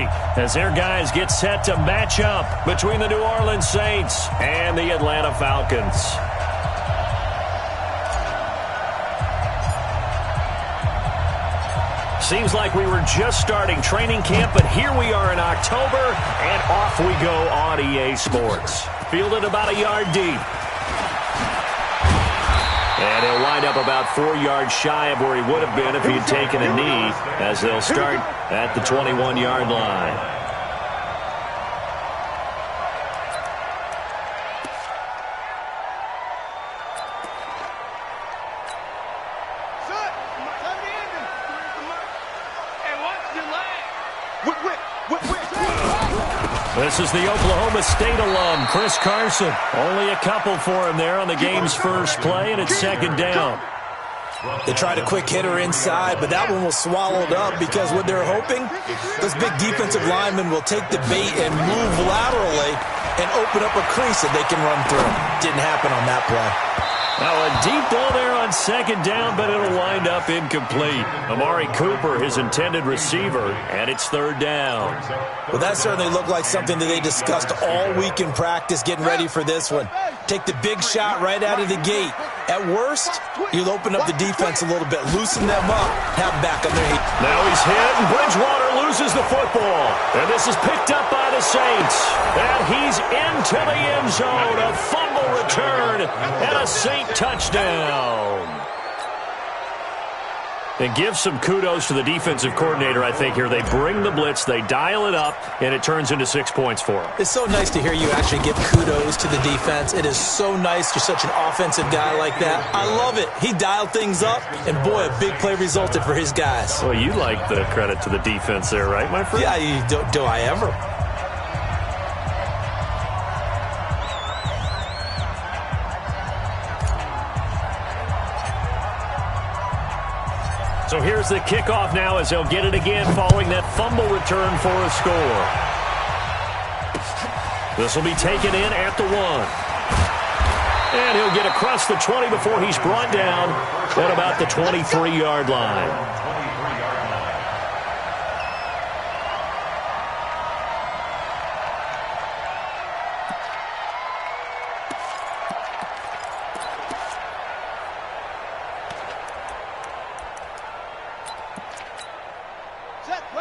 early as their guys get set to match up between the New Orleans Saints and the Atlanta Falcons. Seems like we were just starting training camp, but here we are in October, and off we go on EA Sports. Fielded about a yard deep. And he'll wind up about 4 yards shy of where he would have been if he had taken a knee, as they'll start at the 21-yard line. This is the Oklahoma State alum, Chris Carson. Only a couple for him there on the game's first play, and it's second down. They tried a quick hitter inside, but that one was swallowed up because what they're hoping, those big defensive linemen will take the bait and move laterally and open up a crease that they can run through. Didn't happen on that play. Now a deep ball there on second down, but it'll wind up incomplete. Amari Cooper, his intended receiver, and it's third down. Well, that certainly looked like something that they discussed all week in practice, getting ready for this one. Take the big shot right out of the gate. At worst, you'll open up the defense a little bit, loosen them up, have them back on their feet. Now he's hit, and Bridgewater loses the football. And this is picked up by the Saints. And he's into the end zone. A fumble return and a Saint touchdown. And give some kudos to the defensive coordinator, I think, here. They bring the blitz, they dial it up, and it turns into 6 points for them. It's so nice to hear you actually give kudos to the defense. It is so nice. You're such an offensive guy like that. I love it. He dialed things up, and boy, a big play resulted for his guys. Well, you like the credit to the defense there, right, my friend? Yeah, do I ever? So here's the kickoff now as they'll get it again following that fumble return for a score. This will be taken in at the 1. And he'll get across the 20 before he's brought down at about the 23-yard line.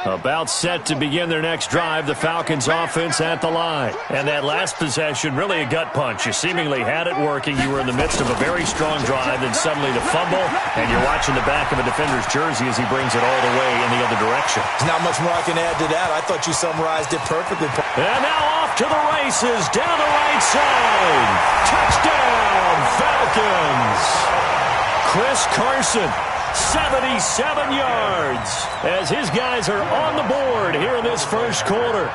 About set to begin their next drive, the Falcons offense at the line. And that last possession, really a gut punch. You seemingly had it working. You were in the midst of a very strong drive, then suddenly the fumble, and you're watching the back of a defender's jersey as he brings it all the way in the other direction. There's not much more I can add to that. I thought you summarized it perfectly. And now off to the races, down the right side. Touchdown, Falcons. Chris Carson. 77 yards as his guys are on the board here in this first quarter.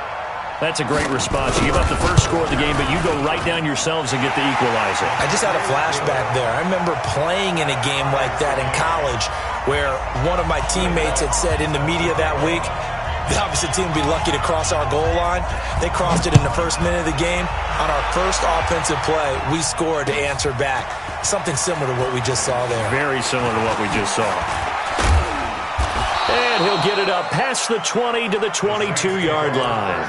That's a great response. You give up the first score of the game, but you go right down yourselves and get the equalizer. I just had a flashback there. I remember playing in a game like that in college where one of my teammates had said in the media that week, the opposite team would be lucky to cross our goal line. They crossed it in the first minute of the game. On our first offensive play, we scored to answer back. Something similar to what we just saw there. Very similar to what we just saw. And he'll get it up past the 20 to the 22-yard line.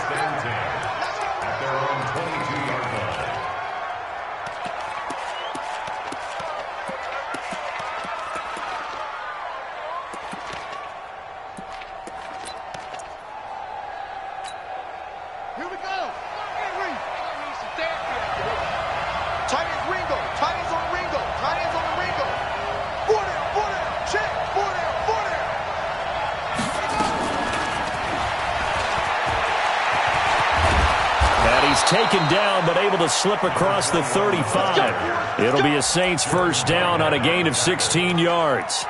Taken down, but able to slip across the 35. It'll be a Saints first down on a gain of 16 yards.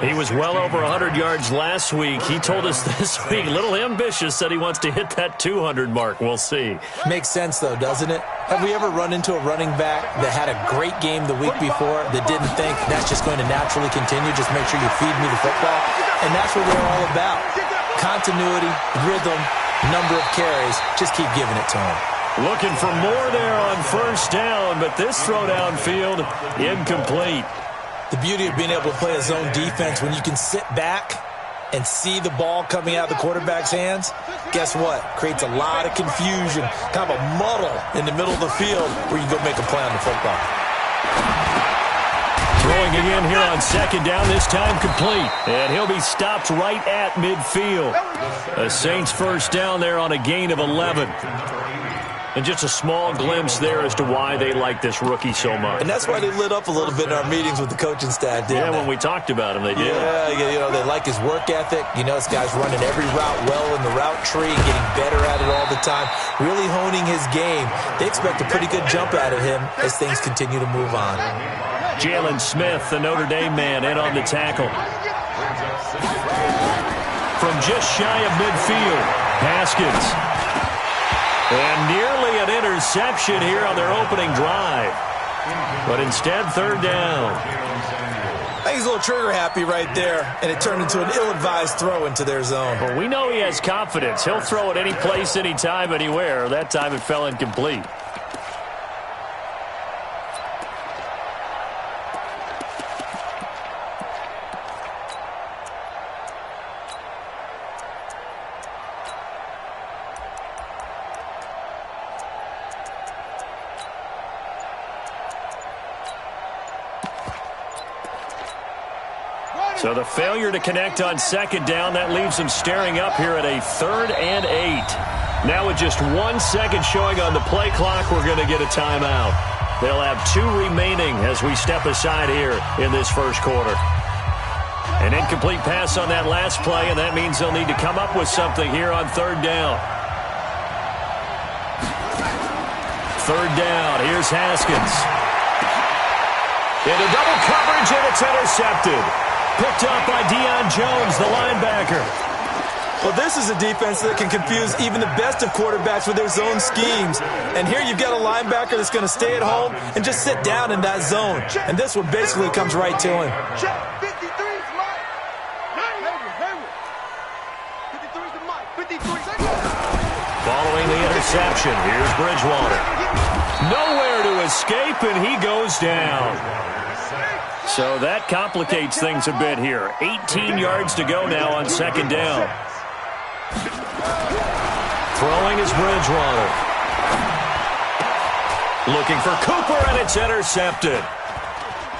He was well over 100 yards last week. He told us this week, a little ambitious, said he wants to hit that 200 mark. We'll see. Makes sense, though, doesn't it? Have we ever run into a running back that had a great game the week before that didn't think that's just going to naturally continue? Just make sure you feed me the football. And that's what we're all about. Continuity, rhythm, number of carries. Just keep giving it to him. Looking for more there on first down, but this throw downfield, incomplete. The beauty of being able to play a zone defense when you can sit back and see the ball coming out of the quarterback's hands, guess what? Creates a lot of confusion, kind of a muddle in the middle of the field where you can go make a play on the football. Throwing again here on second down, this time complete. And he'll be stopped right at midfield. A Saints first down there on a gain of 11. And just a small glimpse there as to why they like this rookie so much. And that's why they lit up a little bit in our meetings with the coaching staff, didn't they? When we talked about him, they did. Yeah, you know, they like his work ethic. You know, this guy's running every route well in the route tree, getting better at it all the time, really honing his game. They expect a pretty good jump out of him as things continue to move on. Jalen Smith, the Notre Dame man, in on the tackle. From just shy of midfield, Haskins. And nearly an interception here on their opening drive. But instead, third down. I think he's a little trigger-happy right there, and it turned into an ill-advised throw into their zone. Well, we know he has confidence. He'll throw it any place, anytime, anywhere. That time it fell incomplete. So the failure to connect on second down, that leaves them staring up here at a 3rd and 8. Now with just 1 second showing on the play clock, we're going to get a timeout. They'll have 2 remaining as we step aside here in this first quarter. An incomplete pass on that last play, and that means they'll need to come up with something here on third down. Third down, here's Haskins. Into double coverage, and it's intercepted. Picked up by Deion Jones, the linebacker. Well, this is a defense that can confuse even the best of quarterbacks with their zone schemes. And here you've got a linebacker that's going to stay at home and just sit down in that zone. And this one basically comes right to him. Following the interception, here's Bridgewater. Nowhere to escape, and he goes down. So that complicates things a bit here. 18 yards to go now on second down. Throwing is Bridgewater. Looking for Cooper, and it's intercepted.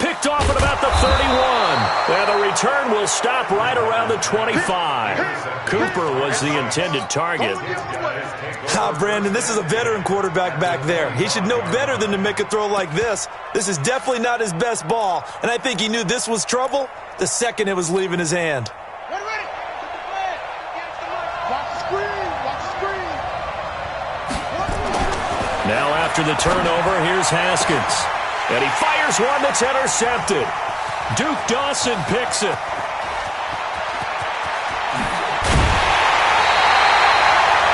Picked off at about the 31. And the return will stop right around the 25. Cooper was the intended target. Brandon, this is a veteran quarterback back there. He should know better than to make a throw like this. This is definitely not his best ball, and I think he knew this was trouble the second it was leaving his hand. Now after the turnover, here's Haskins. And he fires one that's intercepted. Duke Dawson picks it.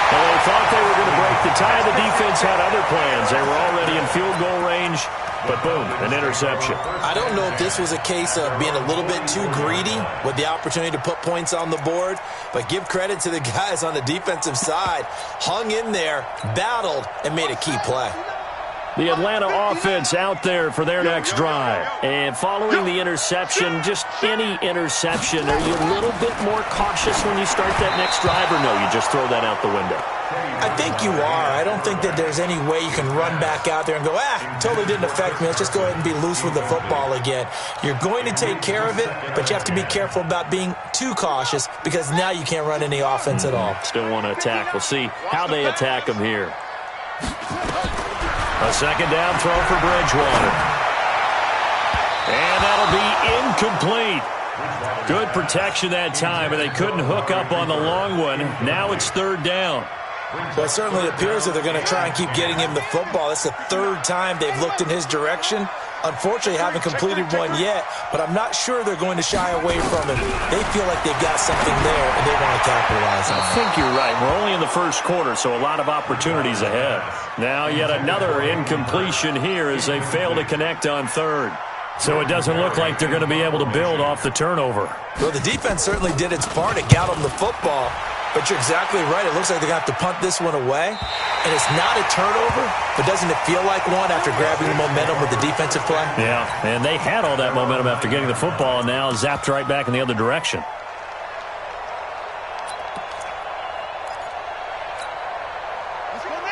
Well, they thought they were going to break the tie. The defense had other plans. They were already in field goal range, but boom, an interception. I don't know if this was a case of being a little bit too greedy with the opportunity to put points on the board, but give credit to the guys on the defensive side. Hung in there, battled, and made a key play. The Atlanta offense out there for their next drive. And following the interception, just any interception, are you a little bit more cautious when you start that next drive, or no, you just throw that out the window? I think you are. I don't think that there's any way you can run back out there and go, totally didn't affect me. Let's just go ahead and be loose with the football again. You're going to take care of it, but you have to be careful about being too cautious because now you can't run any offense at all. Still want to attack. We'll see how they attack them here. A second down throw for Bridgewater. And that'll be incomplete. Good protection that time, but they couldn't hook up on the long one. Now it's third down. Well, it certainly appears that they're going to try and keep getting him the football. It's the third time they've looked in his direction. Unfortunately, haven't completed one yet, but I'm not sure they're going to shy away from him. They feel like they've got something there, and they want to capitalize on it. I think you're right. We're only in the first quarter, so a lot of opportunities ahead. Now yet another incompletion here as they fail to connect on third. So it doesn't look like they're going to be able to build off the turnover. Well, the defense certainly did its part to get them the football. But you're exactly right. It looks like they're going to have to punt this one away. And it's not a turnover, but doesn't it feel like one after grabbing the momentum with the defensive play? Yeah, and they had all that momentum after getting the football and now zapped right back in the other direction.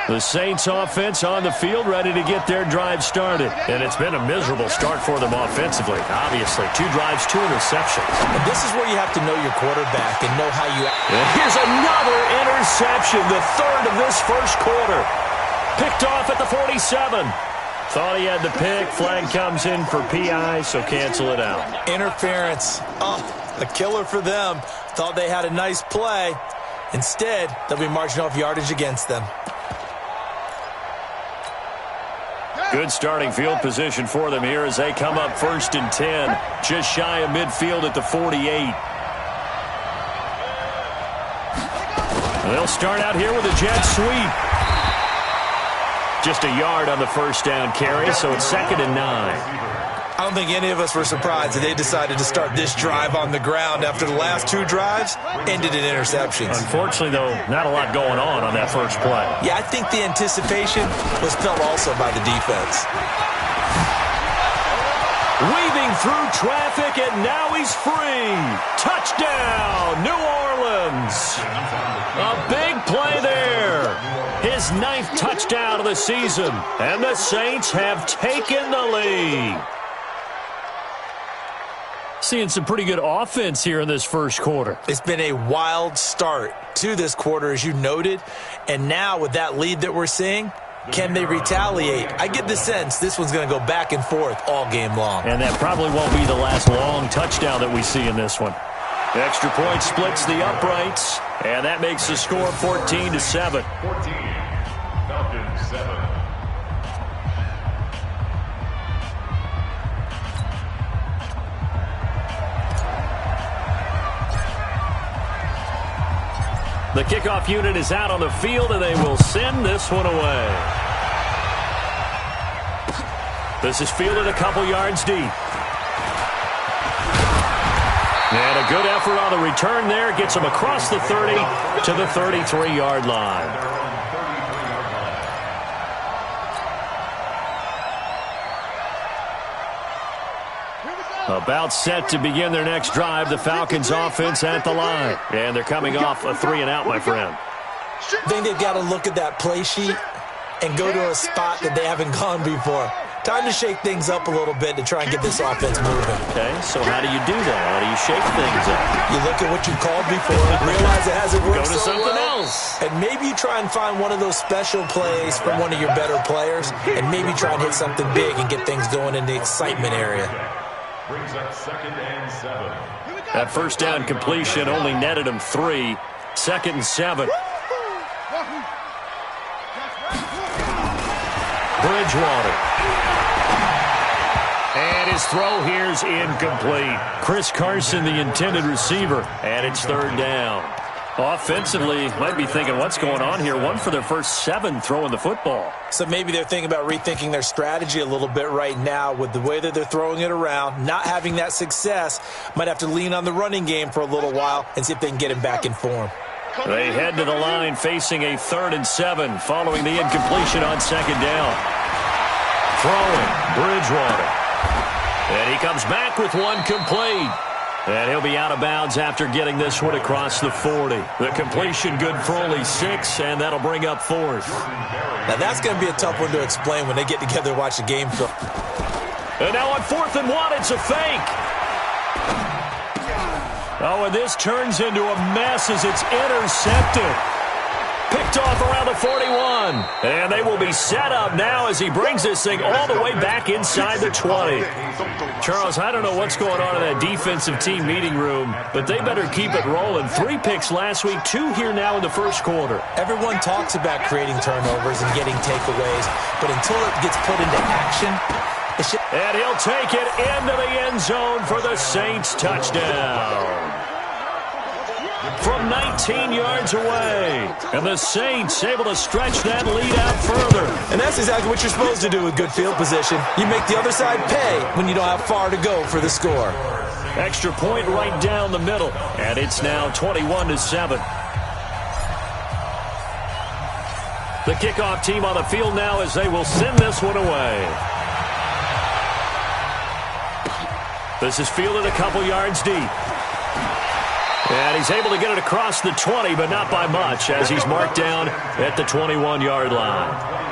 The Saints offense on the field, ready to get their drive started. And it's been a miserable start for them offensively. Obviously, 2 drives, 2 interceptions. And this is where you have to know your quarterback and know how you... And here's another interception, the 3rd of this first quarter. Picked off at the 47. Thought he had the pick. Flag comes in for PI, so cancel it out. Interference. Oh, a killer for them. Thought they had a nice play. Instead, they'll be marching off yardage against them. Good starting field position for them here as they come up 1st and 10. Just shy of midfield at the 48. They'll start out here with a jet sweep. Just a yard on the first down carry, so it's 2nd and 9. I don't think any of us were surprised that they decided to start this drive on the ground after the last 2 drives ended in interceptions. Unfortunately, though, not a lot going on that first play. Yeah, I think the anticipation was felt also by the defense. Weaving through traffic, and now he's free. Touchdown, New Orleans. A big play there. His 9th touchdown of the season, and the Saints have taken the lead. Seeing some pretty good offense here in this first quarter. It's been a wild start to this quarter, as you noted. And now with that lead that we're seeing, can they retaliate? I get the sense this one's going to go back and forth all game long. And that probably won't be the last long touchdown that we see in this one. The extra point splits the uprights, and that makes the score 14-7. 14, Falcons 7. The kickoff unit is out on the field, and they will send this one away. This is fielded a couple yards deep. And a good effort on the return there. Gets him across the 30 to the 33-yard line. About set to begin their next drive. The Falcons offense at the line. And they're coming off a 3-and-out, my friend. I think they've got to look at that play sheet and go to a spot that they haven't gone before. Time to shake things up a little bit to try and get this offense moving. Okay, so how do you do that? How do you shake things up? You look at what you called before, realize it hasn't worked Go to so something well, else. and maybe you try and find one of those special plays from one of your better players, and maybe try and hit something big and get things going in the excitement area. Brings up 2nd and 7. That first down completion only netted him 3. 2nd and 7. Bridgewater. And his throw here's incomplete. Chris Carson, the intended receiver, and it's 3rd down. Offensively, might be thinking, what's going on here? 1 for their first 7 throwing the football. So maybe they're thinking about rethinking their strategy a little bit right now with the way that they're throwing it around, not having that success. Might have to lean on the running game for a little while and see if they can get him back in form. They head to the line facing a 3rd and 7 following the incompletion on 2nd down. Throwing, Bridgewater. And he comes back with 1 complete. And he'll be out of bounds after getting this one across the 40. The completion good for only 6, and that'll bring up 4th. Now that's going to be a tough one to explain when they get together and watch the game film. And now on 4th and 1, it's a fake. Oh, and this turns into a mess as it's intercepted. Picked off around the 41. And they will be set up now as he brings this thing all the way back inside the 20. Charles, I don't know what's going on in that defensive team meeting room, but they better keep it rolling. 3 picks last week, 2 here now in the first quarter. Everyone talks about creating turnovers and getting takeaways, but until it gets put into action, and he'll take it into the end zone for the Saints touchdown. From 19 yards away. And the Saints able to stretch that lead out further. And that's exactly what you're supposed to do with good field position. You make the other side pay when you don't have far to go for the score. Extra point right down the middle. And it's now 21-7. The kickoff team on the field now as they will send this one away. This is fielded a couple yards deep. And he's able to get it across the 20, but not by much, as he's marked down at the 21-yard line.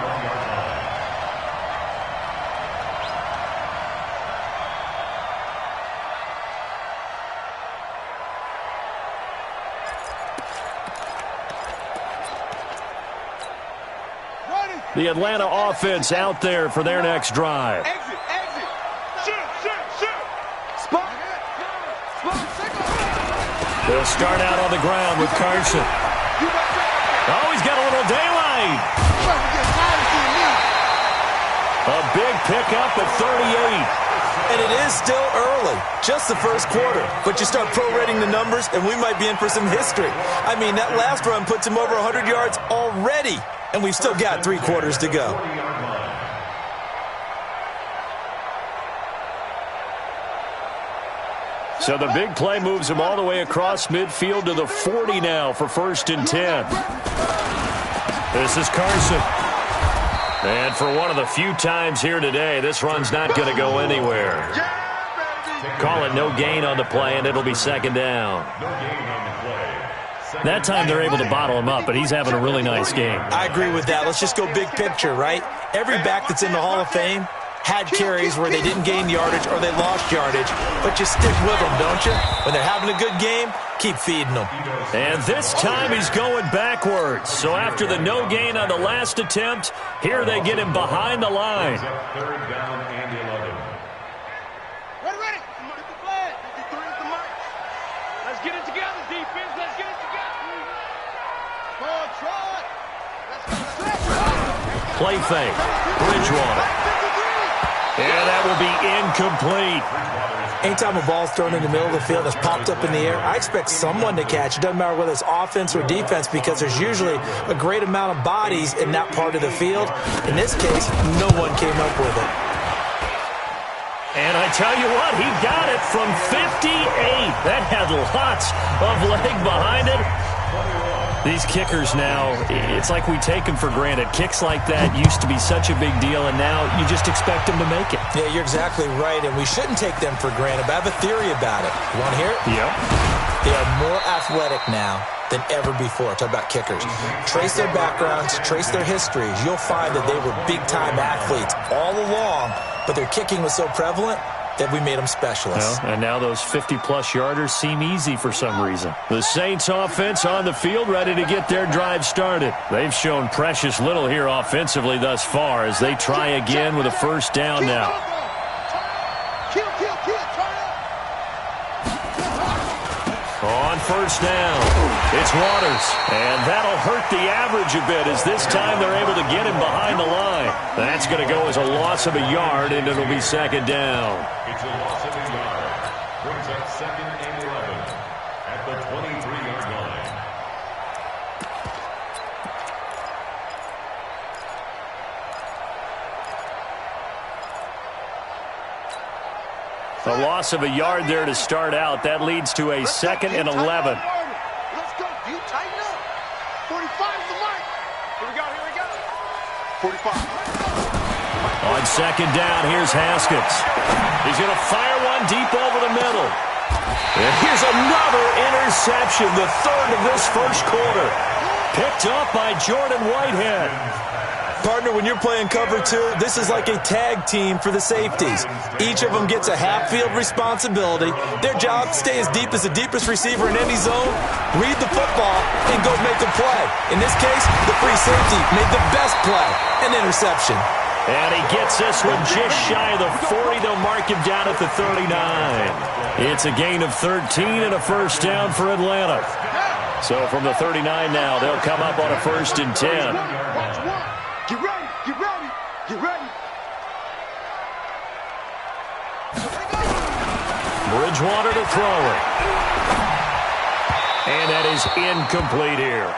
The Atlanta offense out there for their next drive. Exit. Shoot. Spot. They'll start out on the ground with Carson. Oh, he's got a little daylight. A big pickup at 38. And it is still early, just the first quarter. But you start prorating the numbers, and we might be in for some history. I mean, that last run puts him over 100 yards already, and we've still got 3 quarters to go. So the big play moves him all the way across midfield to the 40 now for 1st and 10. This is Carson. And for one of the few times here today, this run's not going to go anywhere. Call it no gain on the play, and it'll be 2nd down. That time they're able to bottle him up, but he's having a really nice game. I agree with that. Let's just go big picture, right? Every back that's in the Hall of Fame had carries where they didn't gain yardage or they lost yardage, but you stick with them, don't you? When they're having a good game, keep feeding them. And this time he's going backwards. So after the no gain on the last attempt, here they get him behind the line. 3rd down and 11. Ready. Somebody the flag. 53 is the mark. Let's get it together, defense. Let's get it together. Control. Play fake. Bridgewater. And that will be incomplete. Anytime a ball's thrown in the middle of the field that's popped up in the air, I expect someone to catch. It doesn't matter whether it's offense or defense, because there's usually a great amount of bodies in that part of the field. In this case, no one came up with it. And I tell you what, he got it from 58. That had lots of leg behind it. These kickers now, it's like we take them for granted. Kicks like that used to be such a big deal, and now you just expect them to make it. Yeah, you're exactly right, and we shouldn't take them for granted, but I have a theory about it. You want to hear it? Yep. They are more athletic now than ever before. Talk about kickers. Trace their backgrounds, trace their histories. You'll find that they were big-time athletes all along, but their kicking was so prevalent that we made them specialists. Well, and now those 50-plus yarders seem easy for some reason. The Saints offense on the field, ready to get their drive started. They've shown precious little here offensively thus far as they try again with a 1st down now. On 1st down, it's Waters. And that'll hurt the average a bit, as this time they're able to get him behind the line. That's going to go as a loss of a yard, and it'll be 2nd down. It's a loss of a yard. Brings up 2nd and 11 at the 23-yard line. A loss of a yard there to start out. That leads to a 2nd and 11. Let's go. You tighten up. 45 is the mark. Here we go. 45. On 2nd down, here's Haskins. He's going to fire one deep over the middle. And here's another interception, the 3rd of this 1st quarter. Picked up by Jordan Whitehead. Partner, when you're playing cover 2, this is like a tag team for the safeties. Each of them gets a half-field responsibility. Their job, stay as deep as the deepest receiver in any zone, read the football, and go make a play. In this case, the free safety made the best play, an interception. And he gets this one just shy of the 40. They'll mark him down at the 39. It's a gain of 13 and a 1st down for Atlanta. So from the 39 now, they'll come up on a 1st and 10. Get ready. Bridgewater to throw it. And that is incomplete here.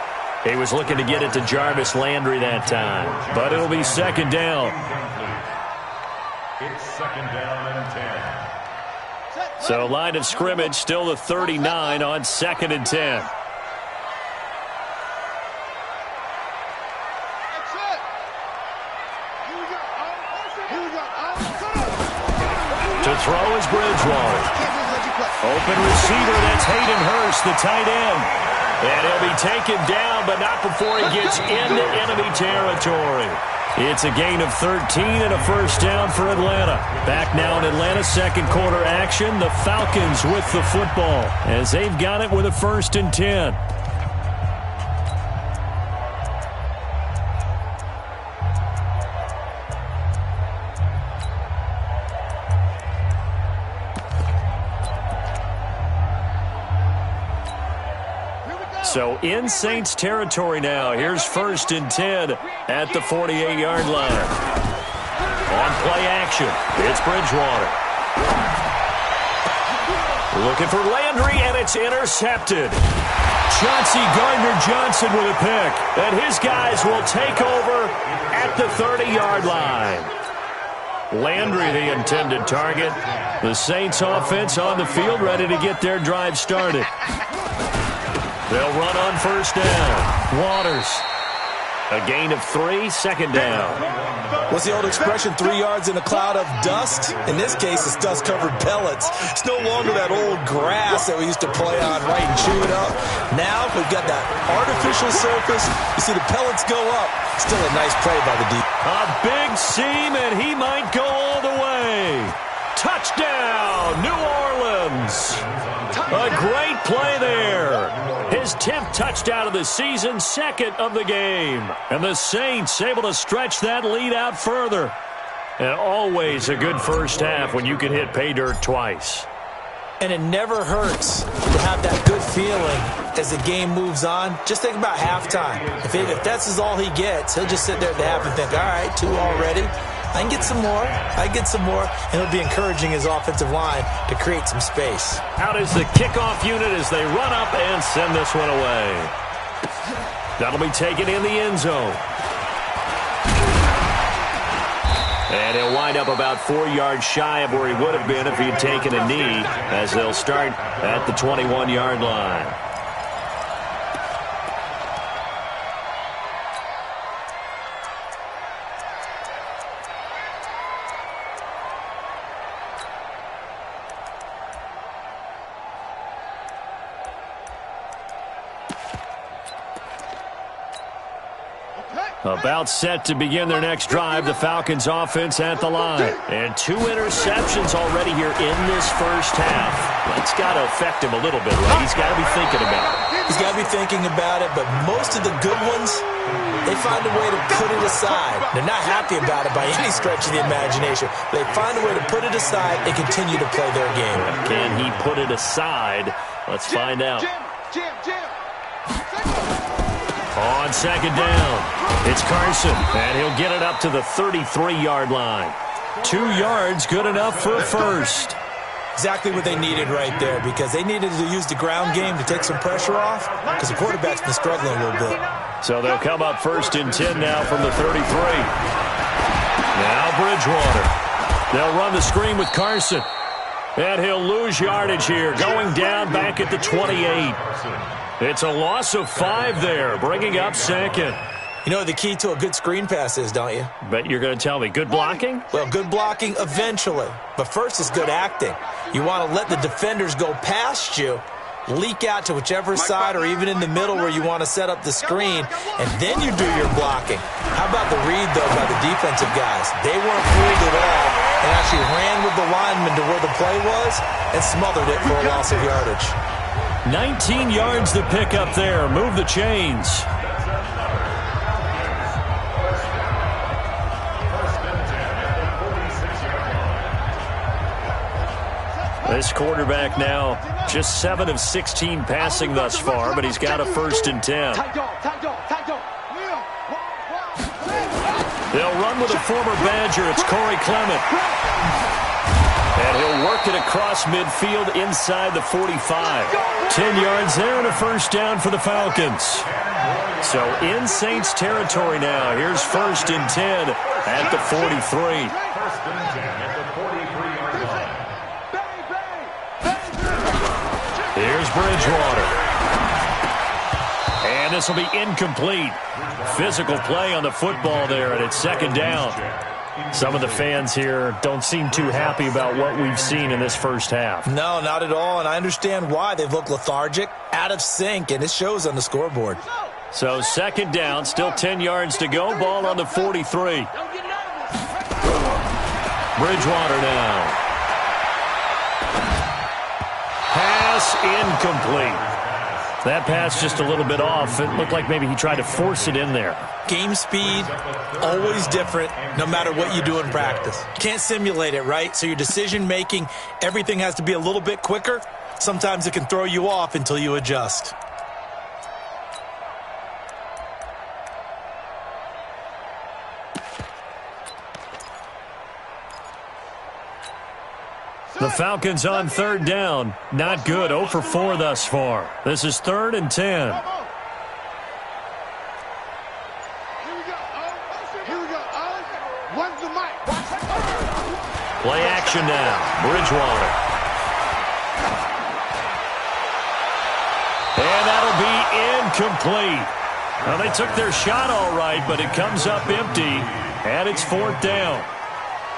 He was looking to get it to Jarvis Landry that time. But it'll be 2nd down. It's 2nd down and 10. So line of scrimmage, still the 39 on 2nd and 10. To throw is Bridgewater. Open receiver, that's Hayden Hurst, the tight end. And he'll be taken down, but not before he gets into enemy territory. It's a gain of 13 and a first down for Atlanta. Back now in Atlanta's second quarter action, the Falcons with the football as they've got it with a 1st and 10. So in Saints territory now. Here's 1st and 10 at the 48-yard line. On play action, it's Bridgewater. Looking for Landry, and it's intercepted. Chauncey Gardner-Johnson with a pick. And his guys will take over at the 30-yard line. Landry, the intended target. The Saints offense on the field, ready to get their drive started. They'll run on 1st down. Waters. A gain of 3, 2nd down. What's the old expression, 3 yards in a cloud of dust? In this case, it's dust-covered pellets. It's no longer that old grass that we used to play on, right, and chew it up. Now we've got that artificial surface. You see the pellets go up. Still a nice play by the deep. A big seam, and he might go all the way. Touchdown, New Orleans. A great play there. His 10th touchdown of the season, 2nd of the game. And the Saints able to stretch that lead out further. And always a good first half when you can hit pay dirt twice. And it never hurts to have that good feeling as the game moves on. Just think about halftime. If that's all he gets, he'll just sit there at the half and think, all right, 2 already. I can get some more. I get some more. And he'll be encouraging his offensive line to create some space. Out is the kickoff unit as they run up and send this one away. That'll be taken in the end zone. And he'll wind up about 4 yards shy of where he would have been if he'd taken a knee, as they'll start at the 21-yard line. About set to begin their next drive, the Falcons offense at the line. And 2 interceptions already here in this first half. That's got to affect him a little bit, right? He's got to be thinking about it. He's got to be thinking about it, but most of the good ones, they find a way to put it aside. They're not happy about it by any stretch of the imagination. They find a way to put it aside and continue to play their game. Can he put it aside? Let's find out. On 2nd down, it's Carson, and he'll get it up to the 33-yard line. 2 yards, good enough for a first. Exactly what they needed right there, because they needed to use the ground game to take some pressure off, because the quarterback's been struggling a little bit. So they'll come up 1st and 10 now from the 33. Now Bridgewater. They'll run the screen with Carson. And he'll lose yardage here, going down back at the 28. It's a loss of 5 there, bringing up 2nd. You know what the key to a good screen pass is, don't you? Bet you're going to tell me. Good blocking? Well, good blocking eventually. But first is good acting. You want to let the defenders go past you, leak out to whichever side or even in the middle where you want to set up the screen, and then you do your blocking. How about the read, though, by the defensive guys? They weren't fooled at all and actually ran with the lineman to where the play was and smothered it for a loss of yardage. 19 yards to pick up there. Move the chains. This quarterback now just 7 of 16 passing thus far, but he's got a 1st and 10. They'll run with a former Badger. It's Corey Clement. And he'll work it across midfield inside the 45. 10 yards there and a first down for the Falcons. So in Saints territory now. Here's 1st and 10 at the 43. 1st and 10 at the 43-yard line. Here's Bridgewater. And this will be incomplete. Physical play on the football there, and it's 2nd down. Some of the fans here don't seem too happy about what we've seen in this first half. No, not at all, and I understand why. They've looked lethargic, out of sync, and it shows on the scoreboard. So second down, still 10 yards to go. Ball on the 43. Bridgewater now. Pass incomplete. That pass just a little bit off. It looked like maybe he tried to force it in there. Game speed, always different, no matter what you do in practice. Can't simulate it, right? So your decision-making, everything has to be a little bit quicker. Sometimes it can throw you off until you adjust. The Falcons on third down. Not good. 0 for 4 thus far. This is 3rd and 10. Here we go. What's the mic? Play action now. Bridgewater. And that'll be incomplete. Well, they took their shot all right, but it comes up empty, and it's 4th down.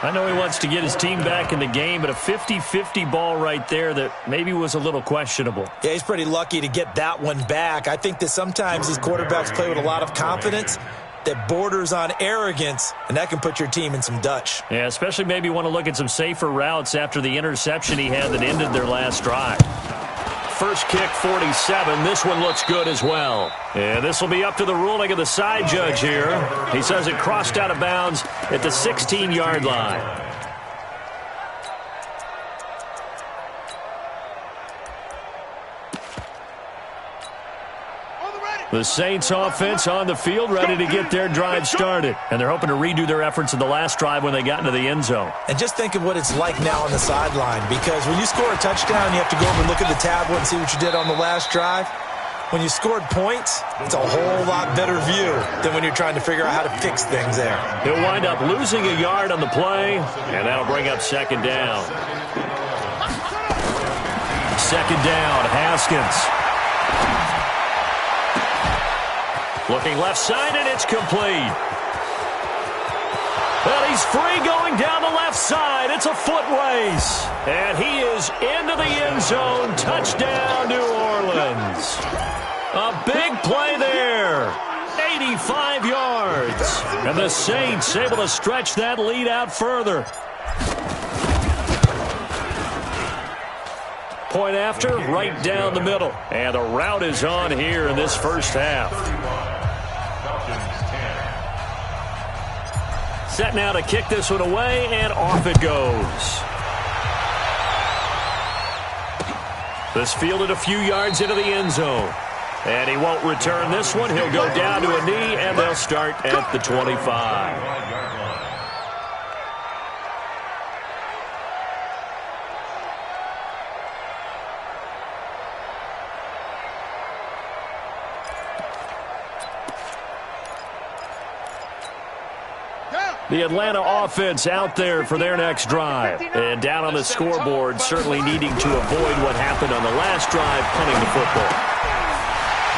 I know he wants to get his team back in the game, but a 50-50 ball right there that maybe was a little questionable. Yeah, he's pretty lucky to get that one back. I think that sometimes these quarterbacks play with a lot of confidence that borders on arrogance, and that can put your team in some Dutch. Yeah, especially maybe want to look at some safer routes after the interception he had that ended their last drive. First kick, 47. This one looks good as well. And this will be up to the ruling of the side judge here. He says it crossed out of bounds at the 16-yard line. The Saints offense on the field, ready to get their drive started. And they're hoping to redo their efforts in the last drive when they got into the end zone. And just think of what it's like now on the sideline, because when you score a touchdown, you have to go over and look at the tablet and see what you did on the last drive. When you scored points, it's a whole lot better view than when you're trying to figure out how to fix things there. He'll wind up losing a yard on the play, and that'll bring up second down. Second down, Haskins. Looking left side, and it's complete. Well, he's free going down the left side. It's a foot race. And he is into the end zone. Touchdown, New Orleans. A big play there. 85 yards. And the Saints able to stretch that lead out further. Point after, right down the middle. And the route is on here in this first half. Set now to kick this one away, and off it goes. This fielded a few yards into the end zone. And he won't return this one. He'll go down to a knee, and they'll start at the 25. The Atlanta offense out there for their next drive. And down on the scoreboard, certainly needing to avoid what happened on the last drive, punting the football.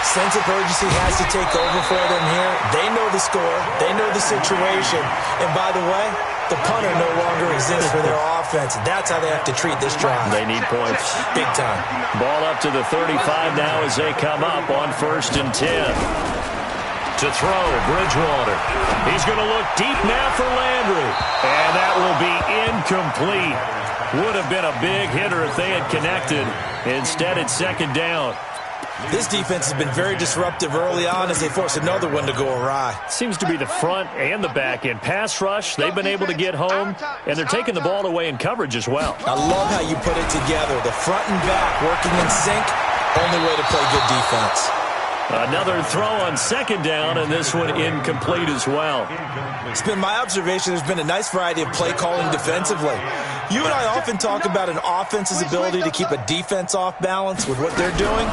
Sense of urgency has to take over for them here. They know the score. They know the situation. And by the way, the punter no longer exists for their offense. That's how they have to treat this drive. They need points. Big time. Ball up to the 35 now as they come up on 1st and 10. To throw, Bridgewater. He's going to look deep now for Landry. And that will be incomplete. Would have been a big hitter if they had connected. Instead, it's second down. This defense has been very disruptive early on as they force another one to go awry. Seems to be the front and the back end. Pass rush, they've been able to get home, and they're taking the ball away in coverage as well. I love how you put it together. The front and back working in sync, only way to play good defense. Another throw on second down, and this one incomplete as well. It's been my observation there's been a nice variety of play calling defensively. You and I often talk about an offense's ability to keep a defense off balance with what they're doing.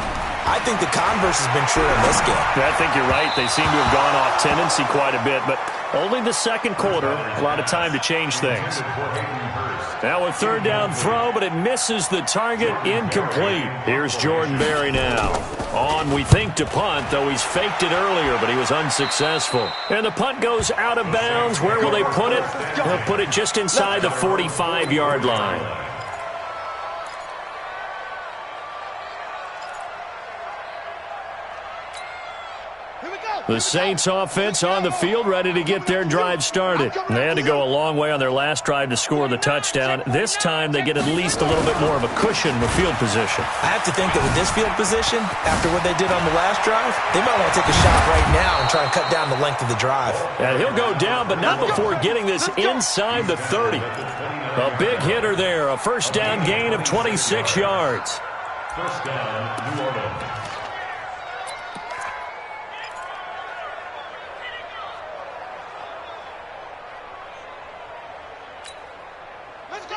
I think the converse has been true in this game. I think you're right. They seem to have gone off tendency quite a bit, but only the second quarter, a lot of time to change things. Now a third down throw, but it misses the target, incomplete. Here's Jordan Berry now On, we think, to punt, though he's faked it earlier, but he was unsuccessful. And the punt goes out of bounds. Where will they put it? They'll put it just inside the 45-yard line. The Saints offense on the field, ready to get their drive started. They had to go a long way on their last drive to score the touchdown. This time they get at least a little bit more of a cushion with field position. I have to think that with this field position, after what they did on the last drive, they might want to take a shot right now and try and cut down the length of the drive. And he'll go down, but not before getting this inside the 30. A big hitter there, a first down gain of 26 yards. First down, New Orleans.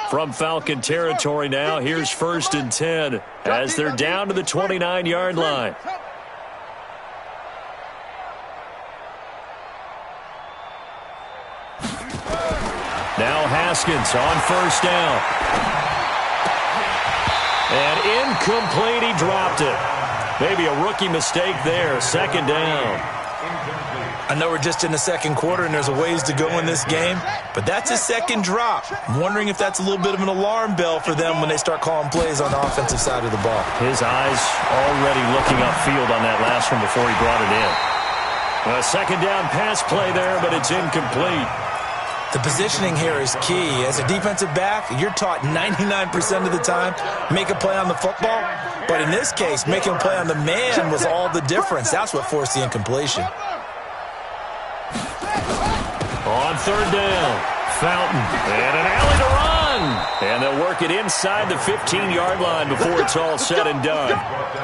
From Falcon territory now, here's 1st and 10 as they're down to the 29-yard line. Now Haskins on 1st down. And incomplete, he dropped it. Maybe a rookie mistake there, 2nd down. I know we're just in the second quarter and there's a ways to go in this game, but that's his second drop. I'm wondering if that's a little bit of an alarm bell for them when they start calling plays on the offensive side of the ball. His eyes already looking upfield on that last one before he brought it in. A 2nd down pass play there, but it's incomplete. The positioning here is key. As a defensive back, you're taught 99% of the time, make a play on the football. But in this case, making a play on the man was all the difference. That's what forced the incompletion. On 3rd down, Fountain, and an alley to run. And they'll work it inside the 15-yard line before it's all said and done.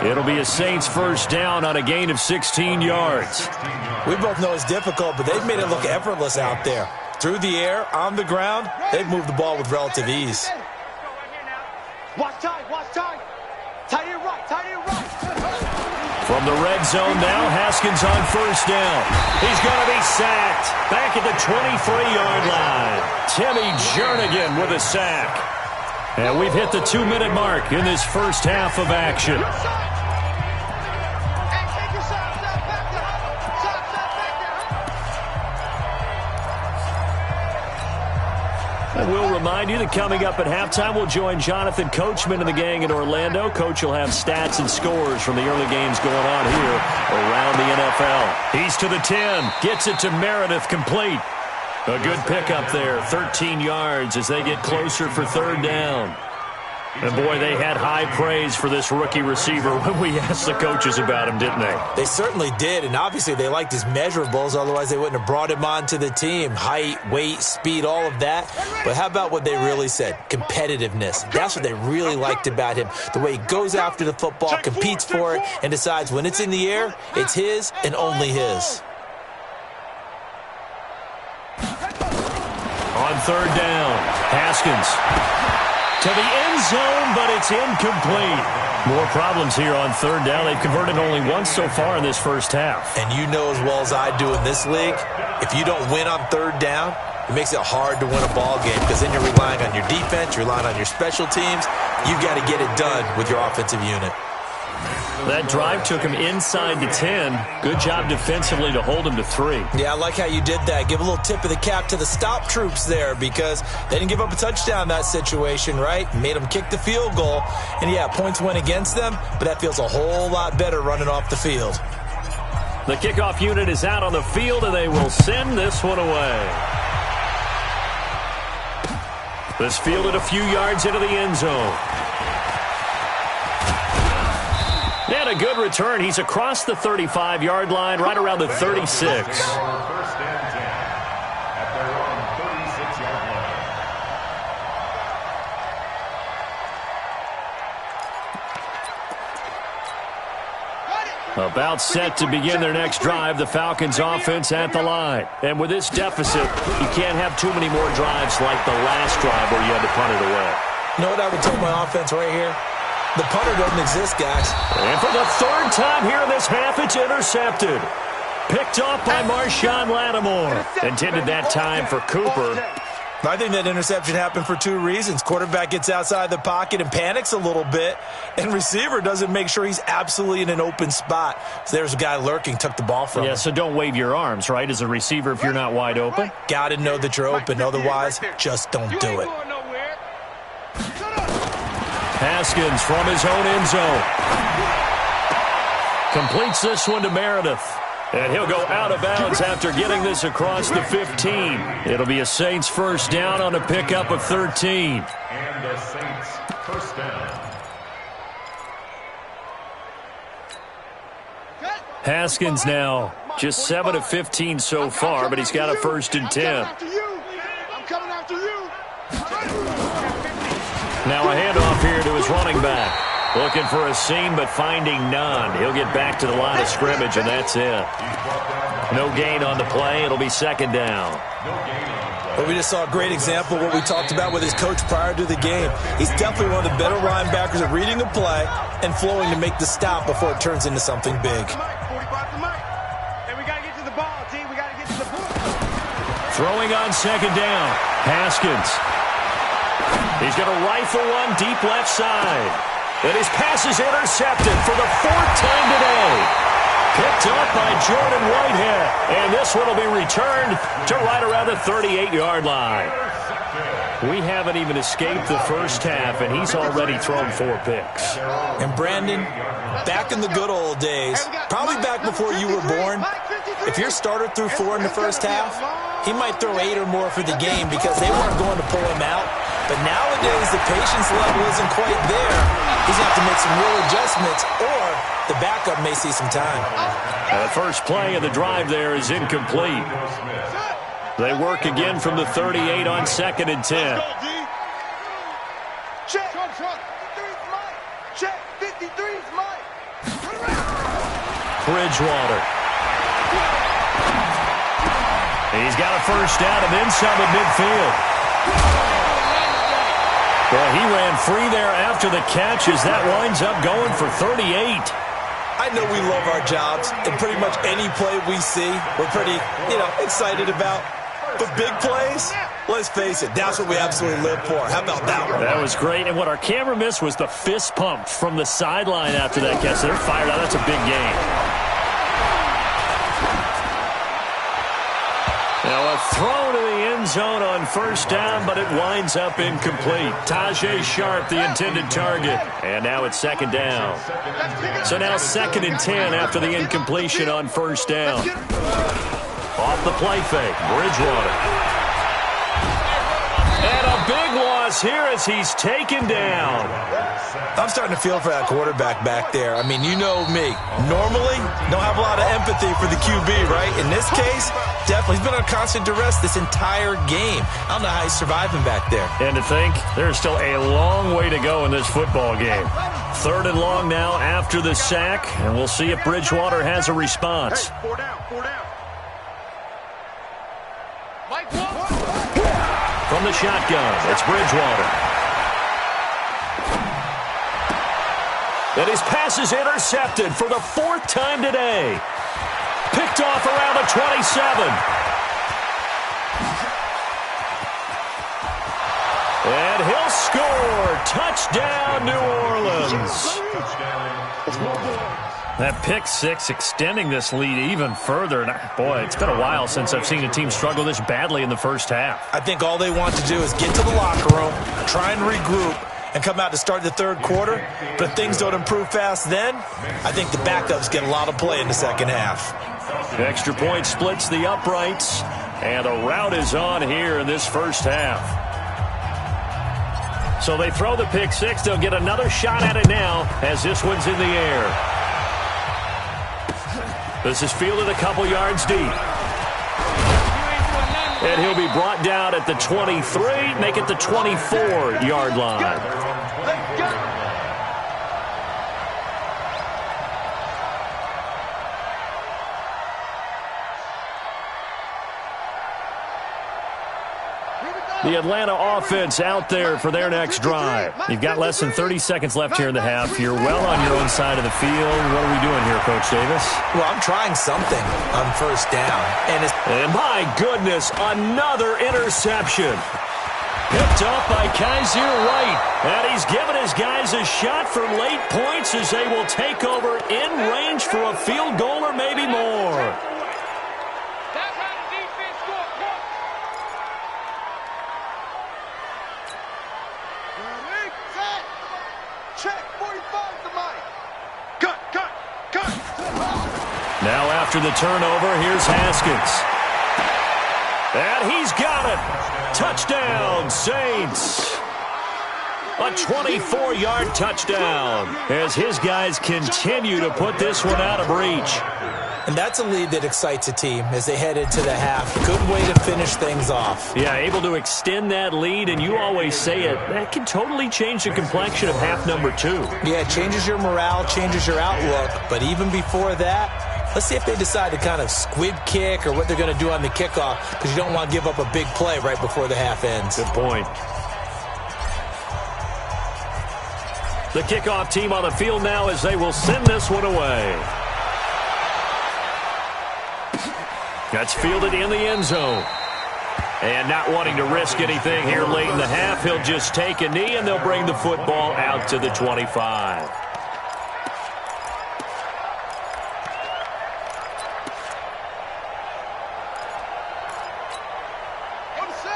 It'll be a Saints first down on a gain of 16 yards. We both know it's difficult, but they've made it look effortless out there. Through the air, on the ground, they've moved the ball with relative ease. Watch time, watch time. Tight end right, tight end right. From the red zone now, Haskins on 1st down. He's going to be sacked. Back at the 23-yard line. Timmy Jernigan with a sack. And we've hit the 2-minute mark in this first half of action. And we'll remind you that coming up at halftime, we'll join Jonathan Coachman and the gang in Orlando. Coach will have stats and scores from the early games going on here around the NFL. He's to the 10, gets it to Meredith, complete. A good pickup there, 13 yards as they get closer for 3rd down. And, boy, they had high praise for this rookie receiver when we asked the coaches about him, didn't they? They certainly did, and obviously they liked his measurables, otherwise they wouldn't have brought him onto the team. Height, weight, speed, all of that. But how about what they really said? Competitiveness. That's what they really liked about him. The way he goes after the football, competes for it, and decides when it's in the air, it's his and only his. On 3rd down, Haskins to the end zone, but it's incomplete. More problems here on 3rd down. They've converted only once so far in this first half. And you know as well as I do in this league, if you don't win on 3rd down, it makes it hard to win a ball game because then you're relying on your defense, you're relying on your special teams. You've got to get it done with your offensive unit. That drive took him inside the 10. Good job defensively to hold him to 3. Yeah, I like how you did that. Give a little tip of the cap to the stop troops there because they didn't give up a touchdown in that situation, right? Made them kick the field goal. And, yeah, points went against them, but that feels a whole lot better running off the field. The kickoff unit is out on the field, and they will send this one away. This fielded a few yards into the end zone. And a good return. He's across the 35-yard line, right around the 36. First and 10 at their own 36-yard line. About set to begin their next drive, the Falcons offense at the line. And with this deficit, you can't have too many more drives like the last drive where you had to punt it away. You know what I would tell my offense right here? The punter doesn't exist, guys. And for the 3rd time here in this half, it's intercepted. Picked off by Marshawn Lattimore. Intended that time for Cooper. I think that interception happened for two reasons. Quarterback gets outside the pocket and panics a little bit, and receiver doesn't make sure he's absolutely in an open spot. So there's a guy lurking, took the ball from him. Yeah, so don't wave your arms, right, as a receiver if you're not wide open? Got to know that you're open. Otherwise, just don't do it. Haskins from his own end zone. Completes this one to Meredith. And he'll go out of bounds after getting this across the 15. It'll be a Saints first down on a pickup of 13. And the Saints first down. Haskins now just 7 of 15 so far, but he's got a 1st and 10. I'm coming after you. Now a handoff here to his running back. Looking for a seam, but finding none. He'll get back to the line of scrimmage, and that's it. No gain on the play. It'll be 2nd down. But we just saw a great example of what we talked about with his coach prior to the game. He's definitely one of the better linebackers at reading a play and flowing to make the stop before it turns into something big. Throwing on 2nd down. Haskins. He's going to rifle one deep left side. And his pass is intercepted for the 4th time today. Picked up by Jordan Whitehead. And this one will be returned to right around the 38-yard line. We haven't even escaped the first half, and he's already thrown 4 picks. And Brandon, back in the good old days, probably back before you were born, if your starter threw 4 in the first half, he might throw 8 or more for the game because they weren't going to pull him out. But nowadays, the patience level isn't quite there. He's going to have to make some real adjustments, or the backup may see some time. The first play of the drive there is incomplete. They work again from the 38 on 2nd and 10. Check. 53's mine. Check. 53's mine. Bridgewater. He's got a first down and then some at midfield. Well, he ran free there after the catch as that winds up going for 38. I know we love our jobs, and pretty much any play we see, we're pretty, excited about. But big plays, let's face it, that's what we absolutely live for. How about that one? That was great, and what our camera missed was the fist pump from the sideline after that catch. They're fired out. That's a big game. Now a throw to the end zone on first down, but it winds up incomplete. Tajay Sharp, the intended target. And now it's 2nd down. So now 2nd and 10 after the incompletion on first down. Off the play fake, Bridgewater. And a big loss here as he's taken down. I'm starting to feel for that quarterback back there. I mean, you know me. Normally, don't have a lot of empathy for the QB, right? In this case, definitely. He's been under constant duress this entire game. I don't know how he's surviving back there. And to think, there's still a long way to go in this football game. 3rd and long now after the sack, and we'll see if Bridgewater has a response. Hey, 4 down. From the shotgun, it's Bridgewater. And his pass is intercepted for the 4th time today. Picked off around the 27. And he'll score. Touchdown, New Orleans. That pick 6 extending this lead even further. And boy, it's been a while since I've seen a team struggle this badly in the first half. I think all they want to do is get to the locker room, try and regroup, and come out to start the 3rd quarter. But if things don't improve fast then, I think the backups get a lot of play in the 2nd half. Extra point splits the uprights, and a rout is on here in this first half. So they throw the pick 6. They'll get another shot at it now as this one's in the air. This is fielded a couple yards deep. And he'll be brought down at the 23, make it the 24-yard line. Here we go. The Atlanta offense out there for their next drive. You've got less than 30 seconds left here in the half. You're well on your own side of the field. What are we doing here, Coach Davis? Well, I'm trying something on first down. And my goodness, another interception. Picked up by Kaiser White. And he's given his guys a shot for late points as they will take over in range for a field goal or maybe more. Now after the turnover, here's Haskins. And he's got it. Touchdown, Saints. A 24-yard touchdown as his guys continue to put this one out of reach. And that's a lead that excites a team as they head into the half. Good way to finish things off. Yeah, able to extend that lead, and you always say it, that can totally change the complexion of half number 2. Yeah, it changes your morale, changes your outlook. But even before that, let's see if they decide to kind of squib kick or what they're going to do on the kickoff, because you don't want to give up a big play right before the half ends. Good point. The kickoff team on the field now as they will send this one away. That's fielded in the end zone. And not wanting to risk anything here late in the half, he'll just take a knee and they'll bring the football out to the 25.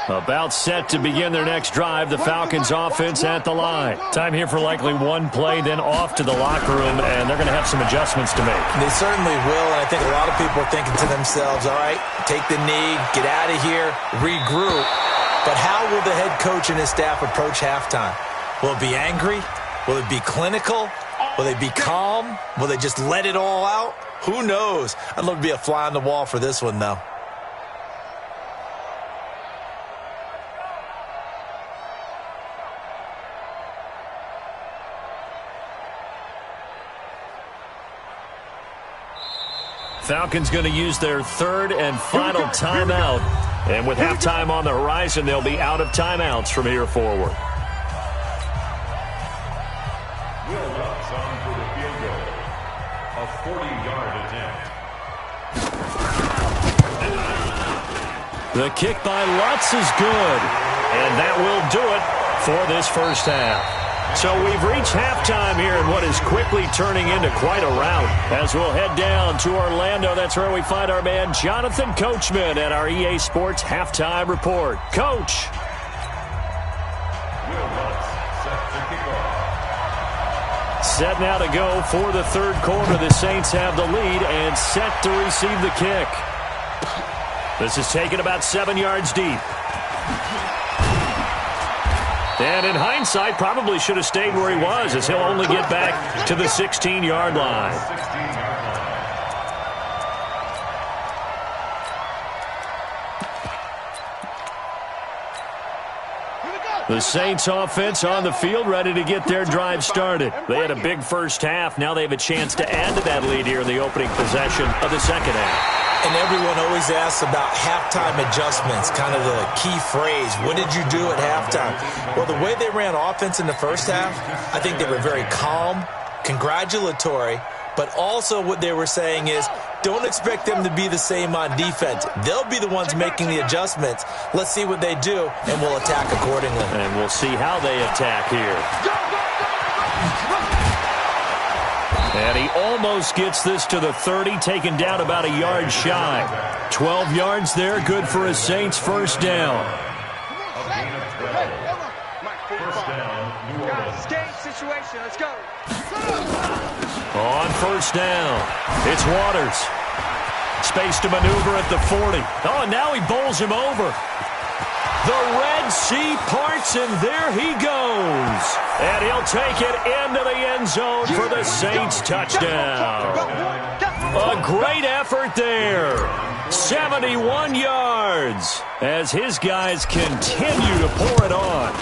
About set to begin their next drive, the Falcons offense at the line. Time here for likely one play, then off to the locker room, and they're going to have some adjustments to make. They certainly will, and I think a lot of people are thinking to themselves, all right, take the knee, get out of here, regroup. But how will the head coach and his staff approach halftime? Will it be angry? Will it be clinical? Will they be calm? Will they just let it all out? Who knows? I'd love to be a fly on the wall for this one, though. Falcons going to use their third and final timeout. And with halftime on the horizon, they'll be out of timeouts from here forward. Will Lutz on for the field goal. A 40-yard attempt. The kick by Lutz is good. And that will do it for this first half. So we've reached halftime here in what is quickly turning into quite a rout. As we'll head down to Orlando, that's where we find our man Jonathan Coachman at our EA Sports Halftime Report. Coach. Set now to go for the third quarter. The Saints have the lead and set to receive the kick. This is taken about 7 yards deep. And in hindsight, probably should have stayed where he was, as he'll only get back to the 16-yard line. The Saints offense on the field, ready to get their drive started. They had a big first half. Now they have a chance to add to that lead here in the opening possession of the second half. And everyone always asks about halftime adjustments, kind of the key phrase. What did you do at halftime? Well, the way they ran offense in the first half, I think they were very calm, congratulatory, but also what they were saying is, don't expect them to be the same on defense. They'll be the ones making the adjustments. Let's see what they do, and we'll attack accordingly. And we'll see how they attack here. And he almost gets this to the 30, taken down about a yard shy. 12 yards there, good for a Saints first down. First down, New Orleans. Game situation, let's go. On first down, it's Waters. Space to maneuver at the 40. Oh, and now he bowls him over. The Red Sea parts, and there he goes. And he'll take it into the end zone for the Saints touchdown. A great effort there. 71 yards as his guys continue to pour it on.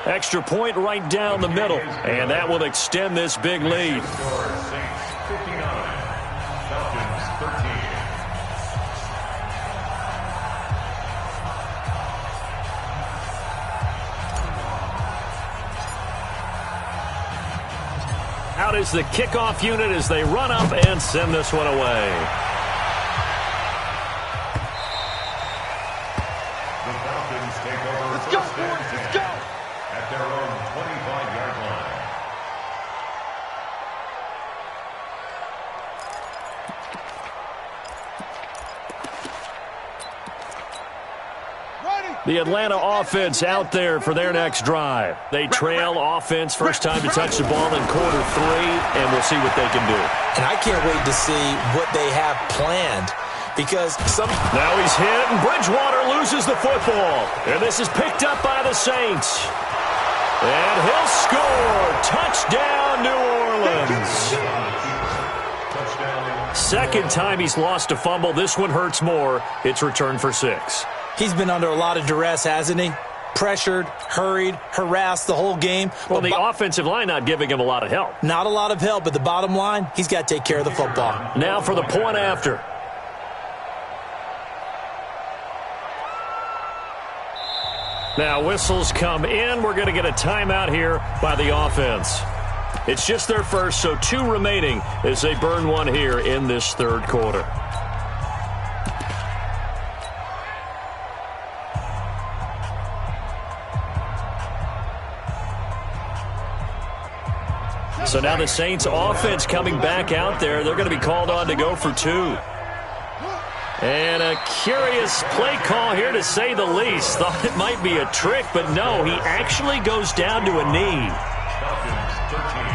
Extra point right down the middle, and that will extend this big lead. Saints 59, Falcons 13. Out is the kickoff unit as they run up and send this one away. The Falcons take over. Let's go, boys. Let's go. At their own 25-yard line. The Atlanta offense out there for their next drive. They trail offense, first time to touch the ball in quarter 3, and we'll see what they can do. And I can't wait to see what they have planned because Now he's hit, and Bridgewater loses the football. And this is picked up by the Saints. And he'll score. Touchdown, New Orleans. Second time he's lost a fumble. This one hurts more. It's returned for 6. He's been under a lot of duress, hasn't he? Pressured, hurried, harassed the whole game. Well, the offensive line not giving him a lot of help. Not a lot of help, but the bottom line, he's got to take care of the football. Now for the point after. Now whistles come in. We're going to get a timeout here by the offense. It's just their first, so 2 remaining as they burn one here in this third quarter. So now the Saints offense coming back out there. They're going to be called on to go for 2. And a curious play call here to say the least. Thought it might be a trick, but no, he actually goes down to a knee. Falcons 13.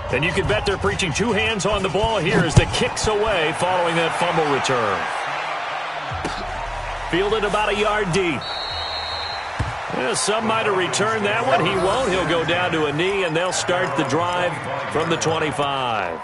And you can bet they're preaching 2 hands on the ball here as the kick's away following that fumble return. Fielded about a yard deep. Yeah, some might have returned that one. He won't. He'll go down to a knee, and they'll start the drive from the 25.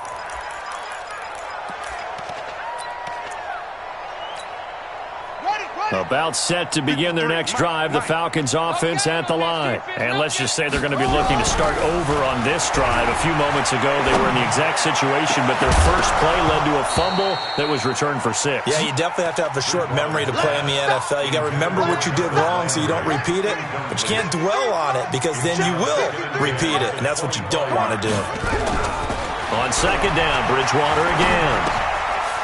About set to begin their next drive, the Falcons offense at the line. And let's just say they're going to be looking to start over on this drive. A few moments ago, they were in the exact situation, but their first play led to a fumble that was returned for 6. Yeah, you definitely have to have a short memory to play in the NFL. You got to remember what you did wrong so you don't repeat it, but you can't dwell on it because then you will repeat it, and that's what you don't want to do. On second down, Bridgewater again.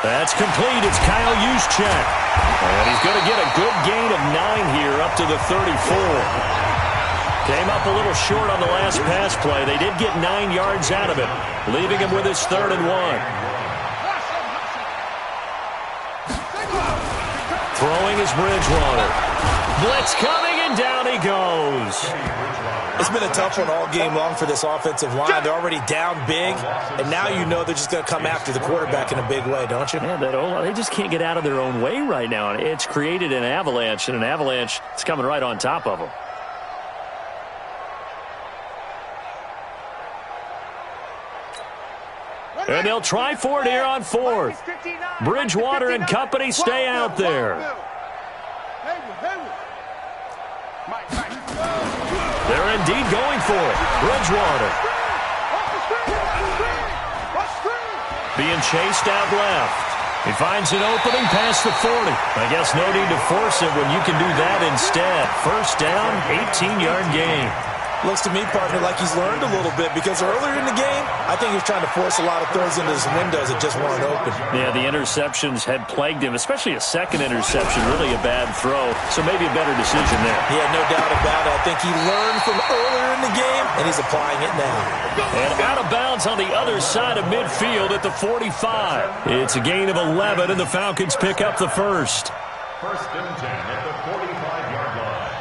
That's complete. It's Kyle Juszczyk. And he's going to get a good gain of 9 here up to the 34. Came up a little short on the last pass play. They did get 9 yards out of it, leaving him with his 3rd and 1. Throwing is Bridgewater. Blitz coming, and down he goes. It's been a tough one all game long for this offensive line. They're already down big, and now you know they're just going to come after the quarterback in a big way, don't you? Yeah, they just can't get out of their own way right now. It's created an avalanche, and an avalanche is coming right on top of them. And they'll try for it here on 4th. Bridgewater and company stay out there. They're indeed going for it. Bridgewater. Being chased out left. He finds an opening past the 40. I guess no need to force it when you can do that instead. First down, 18-yard gain. Looks to me, partner, like he's learned a little bit because earlier in the game, I think he was trying to force a lot of throws into his windows that just weren't open. Yeah, the interceptions had plagued him, especially a second interception, really a bad throw, so maybe a better decision there. Yeah, no doubt about it. I think he learned from earlier in the game, and he's applying it now. And out of bounds on the other side of midfield at the 45. It's a gain of 11, and the Falcons pick up the first. 1st and 10 at the 45-yard line.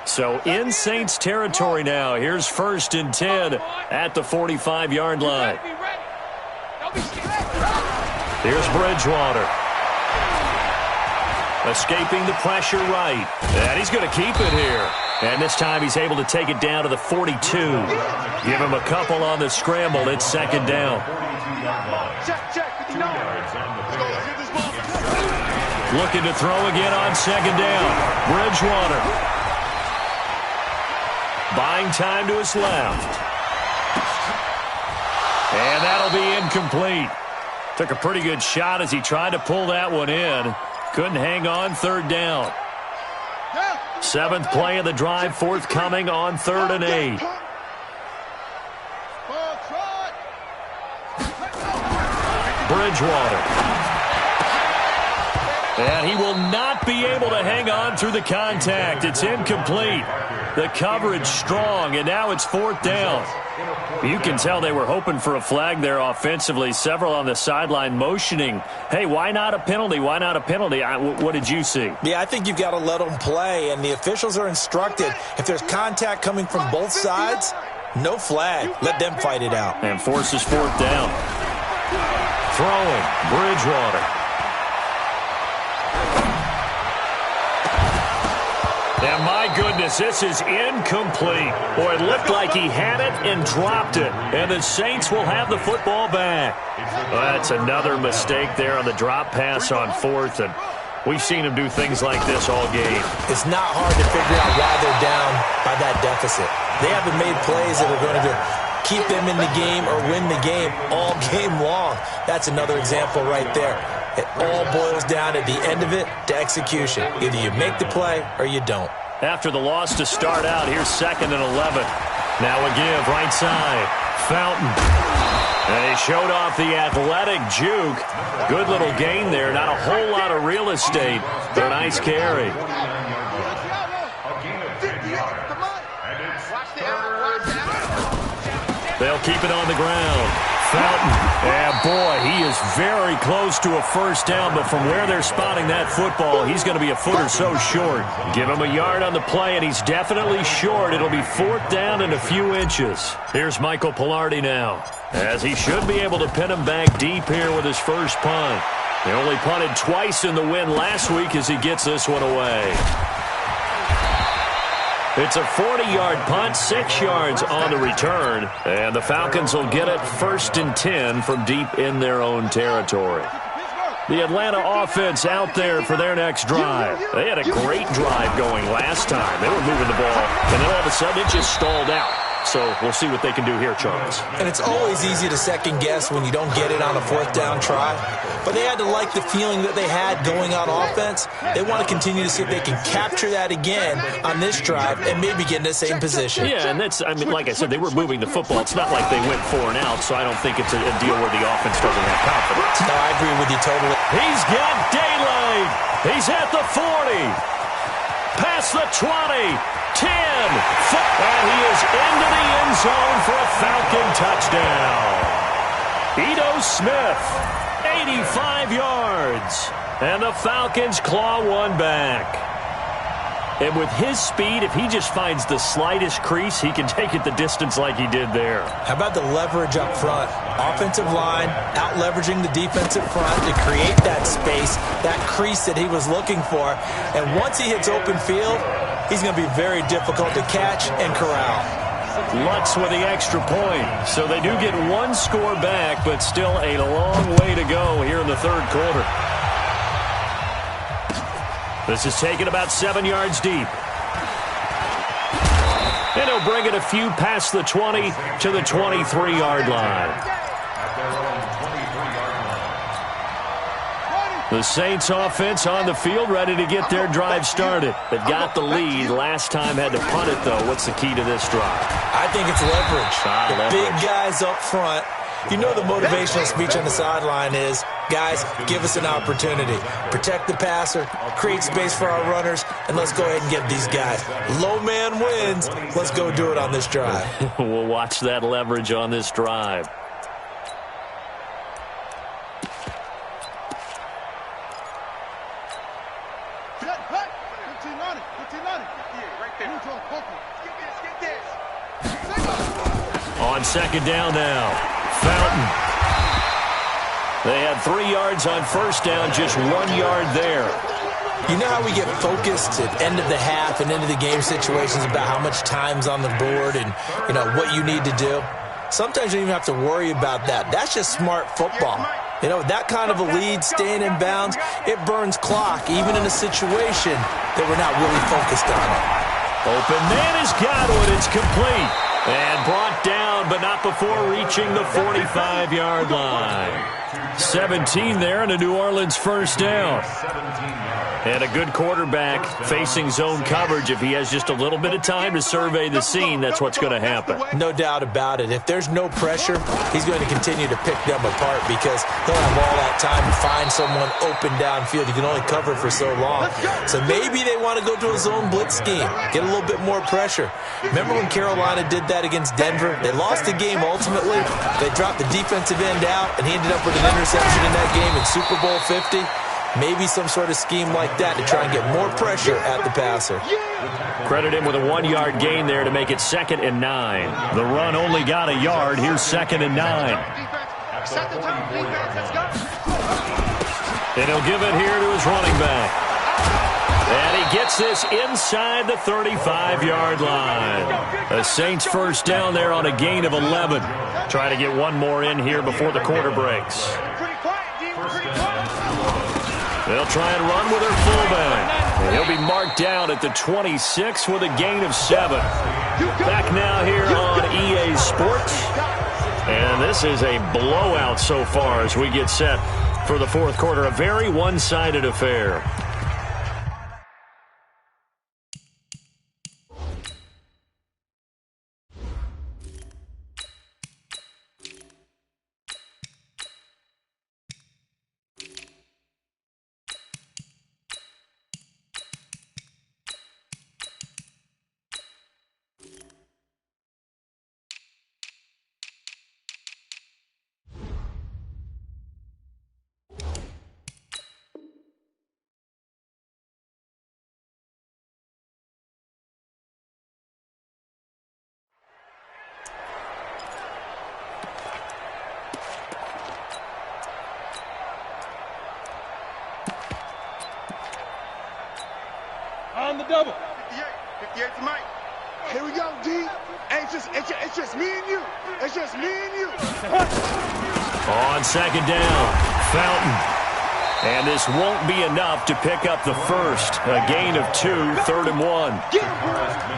So in Saints territory now. Here's 1st and 10 at the 45-yard line. Here's Bridgewater. Escaping the pressure right. And he's going to keep it here. And this time he's able to take it down to the 42. Give him a couple on the scramble. It's 2nd down. Check, 59. Looking to throw again on second down. Bridgewater. Buying time to his left. And that'll be incomplete. Took a pretty good shot as he tried to pull that one in. Couldn't hang on third down. 7th play of the drive, forthcoming on 3rd and 8. Bridgewater. And he will not be able to hang on through the contact. It's incomplete. The coverage strong, and now it's 4th down. You can tell they were hoping for a flag there offensively. Several on the sideline motioning, hey, why not a penalty? Why not a penalty? What did you see? Yeah, I think you've got to let them play, and the officials are instructed, if there's contact coming from both sides, no flag. Let them fight it out. And forces 4th down. Throwing, Bridgewater. And my goodness, this is incomplete. Boy, it looked like he had it and dropped it. And the Saints will have the football back. That's another mistake there on the drop pass on 4th. And we've seen him do things like this all game. It's not hard to figure out why they're down by that deficit. They haven't made plays that are going to keep them in the game or win the game all game long. That's another example right there. It all boils down at the end of it to execution. Either you make the play or you don't. After the loss to start out, here's 2nd and 11. Now a give, right side. Fountain. And he showed off the athletic juke. Good little gain there. Not a whole lot of real estate, but a nice carry. They'll keep it on the ground. Fountain. And boy, he is very close to a first down, but from where they're spotting that football, he's going to be a foot or so short. Give him a yard on the play, and he's definitely short. It'll be 4th down and a few inches. Here's Michael Pilardi now, as he should be able to pin him back deep here with his first punt. He only punted twice in the win last week as he gets this one away. It's a 40-yard punt, 6 yards on the return, and the Falcons will get it 1st and 10 from deep in their own territory. The Atlanta offense out there for their next drive. They had a great drive going last time. They were moving the ball, and then all of a sudden it just stalled out. So we'll see what they can do here, Charles. And it's always easy to second-guess when you don't get it on a 4th down try. But they had to like the feeling that they had going on offense. They want to continue to see if they can capture that again on this drive and maybe get in the same position. Yeah, and that's, I mean, like I said, they were moving the football. It's not like they went 4 and out, so I don't think it's a deal where the offense doesn't have confidence. No, I agree with you totally. He's got daylight. He's at the 40. Past the 20. 10, and he is into the end zone for a Falcon touchdown. Ito Smith, 85 yards, and the Falcons claw one back. And with his speed, if he just finds the slightest crease, he can take it the distance like he did there. How about the leverage up front? Offensive line out-leveraging the defensive front to create that space, that crease that he was looking for. And once he hits open field, he's going to be very difficult to catch and corral. Lutz with the extra point. So they do get 1 score back, but still a long way to go here in the 3rd quarter. This is taken about 7 yards deep. And he'll bring it a few past the 20 to the 23-yard line. The Saints offense on the field, ready to get their drive started. They've got the lead. Last time had to punt it, though. What's the key to this drive? I think it's leverage. The big guys up front. You know the motivational speech on the sideline is, guys, give us an opportunity. Protect the passer, create space for our runners, and let's go ahead and get these guys. Low man wins. Let's go do it on this drive. We'll watch that leverage on this drive. On 2nd down now, Fountain. They had 3 yards on 1st down, just 1 yard there. You know how we get focused at end of the half and into the game situations about how much time's on the board and, you know, what you need to do? Sometimes you don't even have to worry about that. That's just smart football. You know, that kind of a lead, staying in bounds, it burns clock, even in a situation that we're not really focused on it. Open man has got it. It's complete. And brought down, but not before reaching the 45-yard line. 17 there and a New Orleans first down. And a good quarterback facing zone coverage. If he has just a little bit of time to survey the scene, that's what's going to happen. No doubt about it. If there's no pressure, he's going to continue to pick them apart because he'll have all that time to find someone open downfield. You can only cover for so long. So maybe they want to go to a zone blitz scheme, get a little bit more pressure. Remember when Carolina did that against Denver? They lost the game ultimately. They dropped the defensive end out, and he ended up with an interception in that game in Super Bowl 50. Maybe some sort of scheme like that to try and get more pressure at the passer. Credit him with a 1-yard gain there to make it 2nd and 9. The run only got a yard. Here's 2nd and 9. And he'll give it here to his running back. And he gets this inside the 35-yard line. The Saints first down there on a gain of 11. Try to get one more in here before the quarter breaks. They'll try and run with their fullback. And he'll be marked down at the 26 with a gain of 7. Back now here on EA Sports. And this is a blowout so far as we get set for the fourth quarter. A very one-sided affair. On the double. 58 to Mike. Here we go, D. Hey, it's just me and you. It's just me and you. On 2nd down, Fountain. And this won't be enough to pick up the first. A gain of 2, 3rd and 1.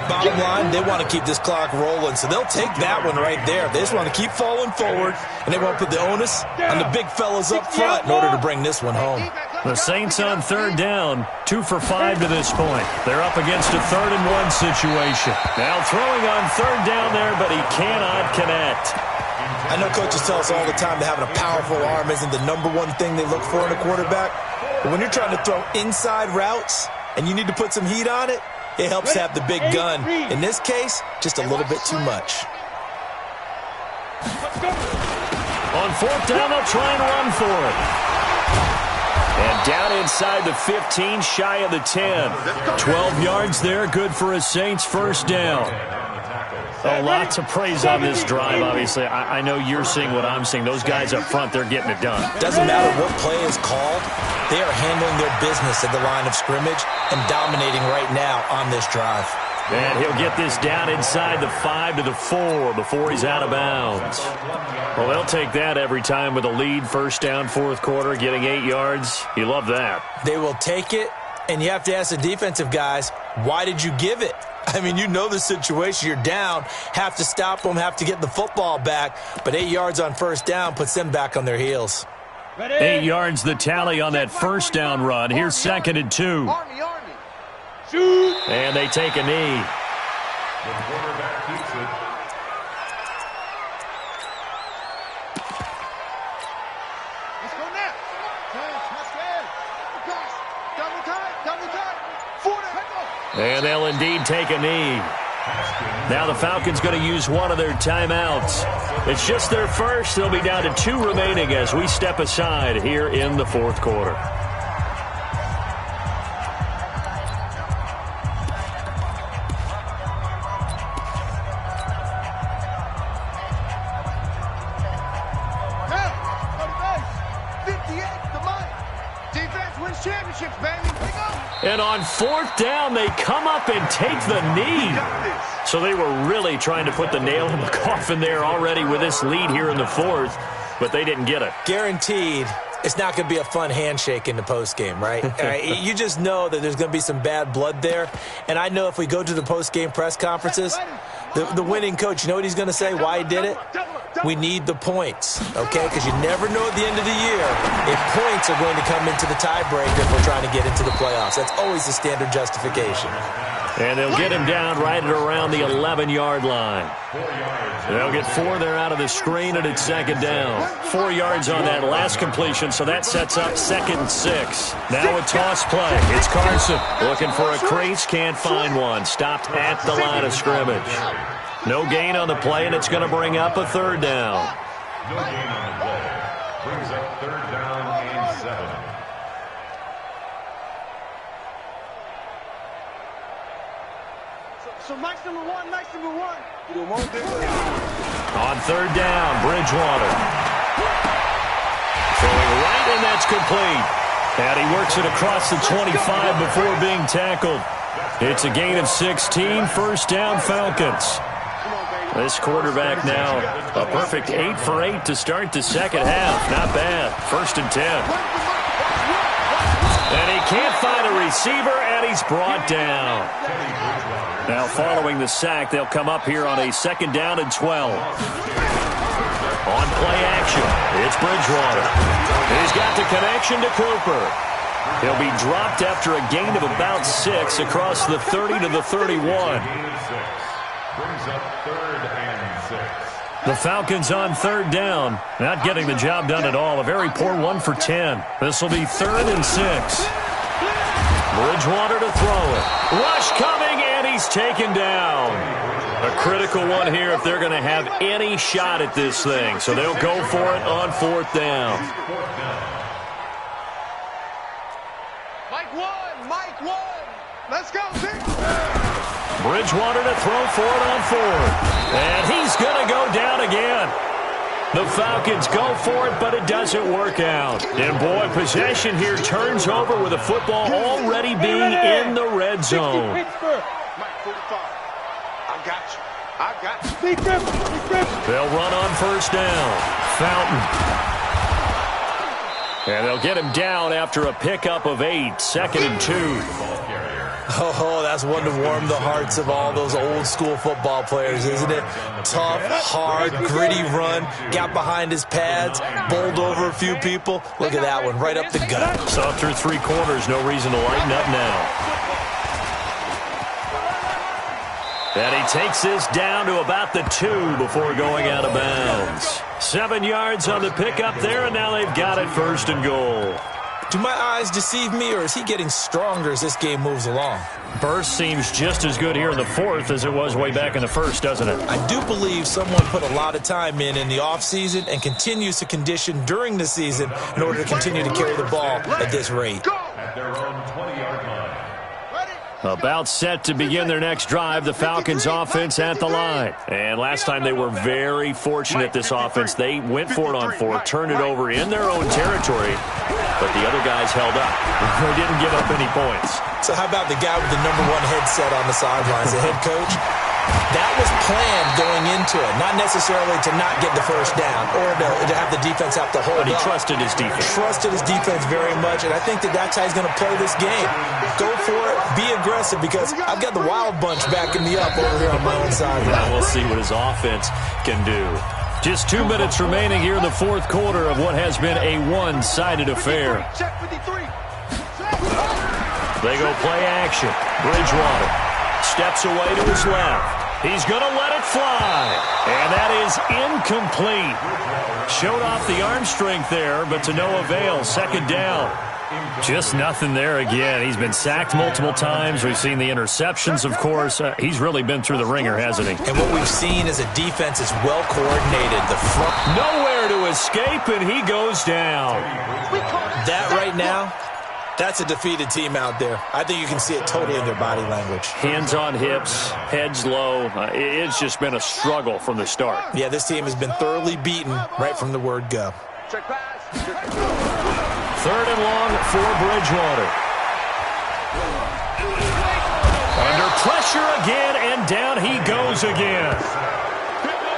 Bottom line, they want to keep this clock rolling, so they'll take that one right there. They just want to keep falling forward, and they want to put the onus on the big fellas up front in order to bring this one home. The Saints on 3rd down, 2 for 5 to this point. They're up against a 3rd and 1 situation. Now throwing on 3rd down there, but he cannot connect. I know coaches tell us all the time that having a powerful arm isn't the #1 thing they look for in a quarterback. But when you're trying to throw inside routes and you need to put some heat on it, it helps have the big gun. In this case, just a little bit too much. On 4th down, they'll try and run for it. And down inside the 15, shy of the 10. 12 yards there, good for a Saints first down. Lots of praise on this drive, obviously. I know you're seeing what I'm seeing. Those guys up front, they're getting it done. Doesn't matter what play is called. They are handling their business at the line of scrimmage and dominating right now on this drive. And he'll get this down inside the 5 to the 4 before he's out of bounds. Well, they'll take that every time with a lead. First down, fourth quarter, getting 8 yards. You love that. They will take it, and you have to ask the defensive guys, why did you give it? I mean, you know the situation. You're down, have to stop them, have to get the football back. But 8 yards on first down puts them back on their heels. 8 yards the tally on that first down run. Here's 2nd and 2. Shoot. And they take a knee. The quarterback keeps it. Let's go now. Double time. 40. And they'll indeed take a knee. Now the Falcons going to use one of their timeouts. It's just their first. They'll be down to 2 remaining as we step aside here in the fourth quarter. And on 4th down, they come up and take the knee. So they were really trying to put the nail in the coffin there already with this lead here in the 4th. but they didn't get it. Guaranteed it's not going to be a fun handshake in the postgame, right? You just know that there's going to be some bad blood there. And I know if we go to the postgame press conferences, the winning coach, you know what he's going to say, why he did it? We need the points, okay? Because you never know at the end of the year if points are going to come into the tiebreaker if we're trying to get into the playoffs. That's always the standard justification. And they'll get him down right at around the 11-yard line. They'll get 4 there out of the screen, and it's second down. 4 yards on that last completion, so that sets up 2nd and 6. Now a toss play. It's Carson looking for a crease, can't find one. Stopped at the line of scrimmage. No gain on the play, and it's going to bring up a 3rd down. No gain on the play. Brings up 3rd down and 7. So Mike's number one. On 3rd down, Bridgewater. Throwing right, and that's complete. And he works it across the 25 before being tackled. It's a gain of 16, 1st down Falcons. This quarterback now a perfect 8 for 8 to start the second half. Not bad. 1st and 10. And he can't find a receiver, and he's brought down. Now following the sack, they'll come up here on a 2nd down and 12. On play action, it's Bridgewater. He's got the connection to Cooper. He'll be dropped after a gain of about 6 across the 30 to the 31. Brings up 3rd and 6. The Falcons on 3rd down. Not getting the job done at all. A very poor 1 for 10. This will be 3rd and 6. Bridgewater to throw it. Rush coming, and he's taken down. A critical one here if they're going to have any shot at this thing. So they'll go for it on 4th down. Mike 1. Let's go, Zeke. Bridgewater to throw for it on 4th. And he's going to go down again. The Falcons go for it, but it doesn't work out. And, boy, possession here turns over with the football already being in the red zone. Mike 45. I got you. They'll run on 1st down. Fountain. And they'll get him down after a pickup of 8. 2nd and 2. Oh, that's one to warm the hearts of all those old-school football players, isn't it? Tough, hard, gritty run, got behind his pads, bowled over a few people. Look at that one, right up the gut. So through 3 quarters, no reason to lighten up now. And he takes this down to about the 2 before going out of bounds. 7 yards on the pickup there, and now they've got it 1st and goal. Do my eyes deceive me, or is he getting stronger as this game moves along? Burst seems just as good here in the 4th as it was way back in the 1st, doesn't it? I do believe someone put a lot of time in the offseason and continues to condition during the season in order to continue to carry the ball at this rate. At their own 20-yard line. About set to begin their next drive, the Falcons offense at the line. And last time they were very fortunate, this offense. They went for it on 4, turned it over in their own territory, but the other guys held up. They didn't give up any points. So how about the guy with the number 1 headset on the sidelines, the head coach? That was planned going into it, not necessarily to not get the 1st down or to have the defense have to hold But he up. trusted his defense. Trusted his defense very much, and I think that's how he's going to play this game. Go for it, be aggressive, because I've got the wild bunch backing me up over here on my own sideline. We'll see what his offense can do. Just 2 minutes remaining here in the 4th quarter of what has been a one-sided affair. Check 53. They go play action. Bridgewater steps away to his left. He's going to let it fly. And that is incomplete. Showed off the arm strength there, but to no avail. 2nd down. Just nothing there again. He's been sacked multiple times. We've seen the interceptions, of course. He's really been through the ringer, hasn't he? And what we've seen is a defense is well coordinated. The front. Nowhere to escape, and he goes down. That right now, that's a defeated team out there. I think you can see it totally in their body language. Hands on hips, heads low. It's just been a struggle from the start. Yeah, this team has been thoroughly beaten right from the word go. Check pass. 3rd and long for Bridgewater. Under pressure again, and down he goes again.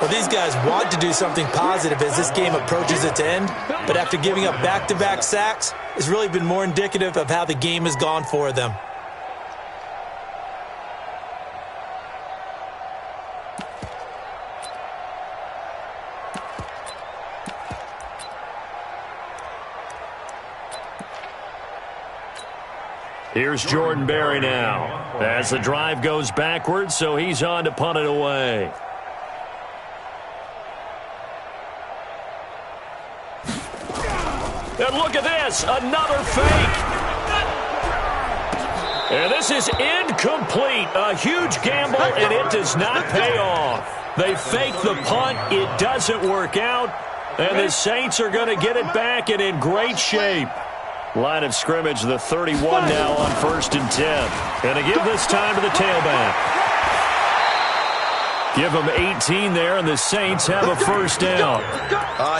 Well, these guys want to do something positive as this game approaches its end, but after giving up back-to-back sacks, it's really been more indicative of how the game has gone for them. Here's Jordan Berry now as the drive goes backwards, so he's on to punt it away. And look at this, another fake. And this is incomplete. A huge gamble, and it does not pay off. They fake the punt. It doesn't work out. And the Saints are going to get it back and in great shape. Line of scrimmage, the 31 now on 1st and 10. And they give this time to the tailback. Give them 18 there, and the Saints have a first down.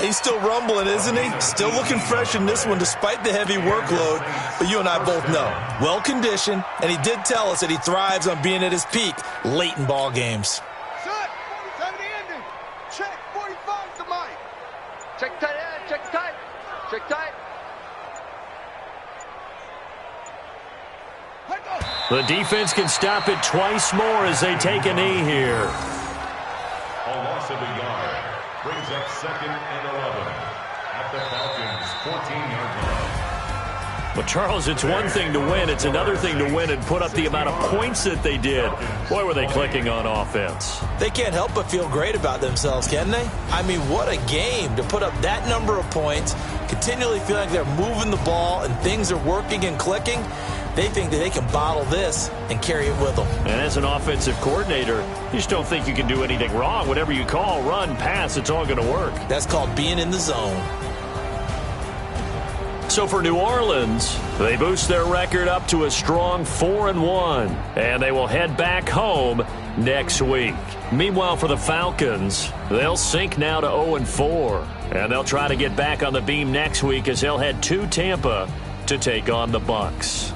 He's still rumbling, isn't he? Still looking fresh in this one despite the heavy workload. But you and I both know, well-conditioned, and he did tell us that he thrives on being at his peak late in ball games. Set. Time to end it. Check 45 to Mike. Check tight end. Check tight. Check tight. The defense can stop it twice more as they take a knee here. A loss of a yard brings up 2nd and 11 at the Falcons' 14-yard line. But, Charles, it's one thing to win. It's another thing to win and put up the amount of points that they did. Boy, were they clicking on offense. They can't help but feel great about themselves, can they? I mean, what a game to put up that number of points, continually feel like they're moving the ball and things are working and clicking. They think that they can bottle this and carry it with them. And as an offensive coordinator, you just don't think you can do anything wrong. Whatever you call, run, pass, it's all going to work. That's called being in the zone. So for New Orleans, they boost their record up to a strong 4-1, and they will head back home next week. Meanwhile, for the Falcons, they'll sink now to 0-4, and they'll try to get back on the beam next week as they'll head to Tampa to take on the Bucs.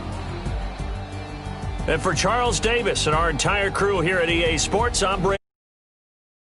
And for Charles Davis and our entire crew here at EA Sports, I'm Brady.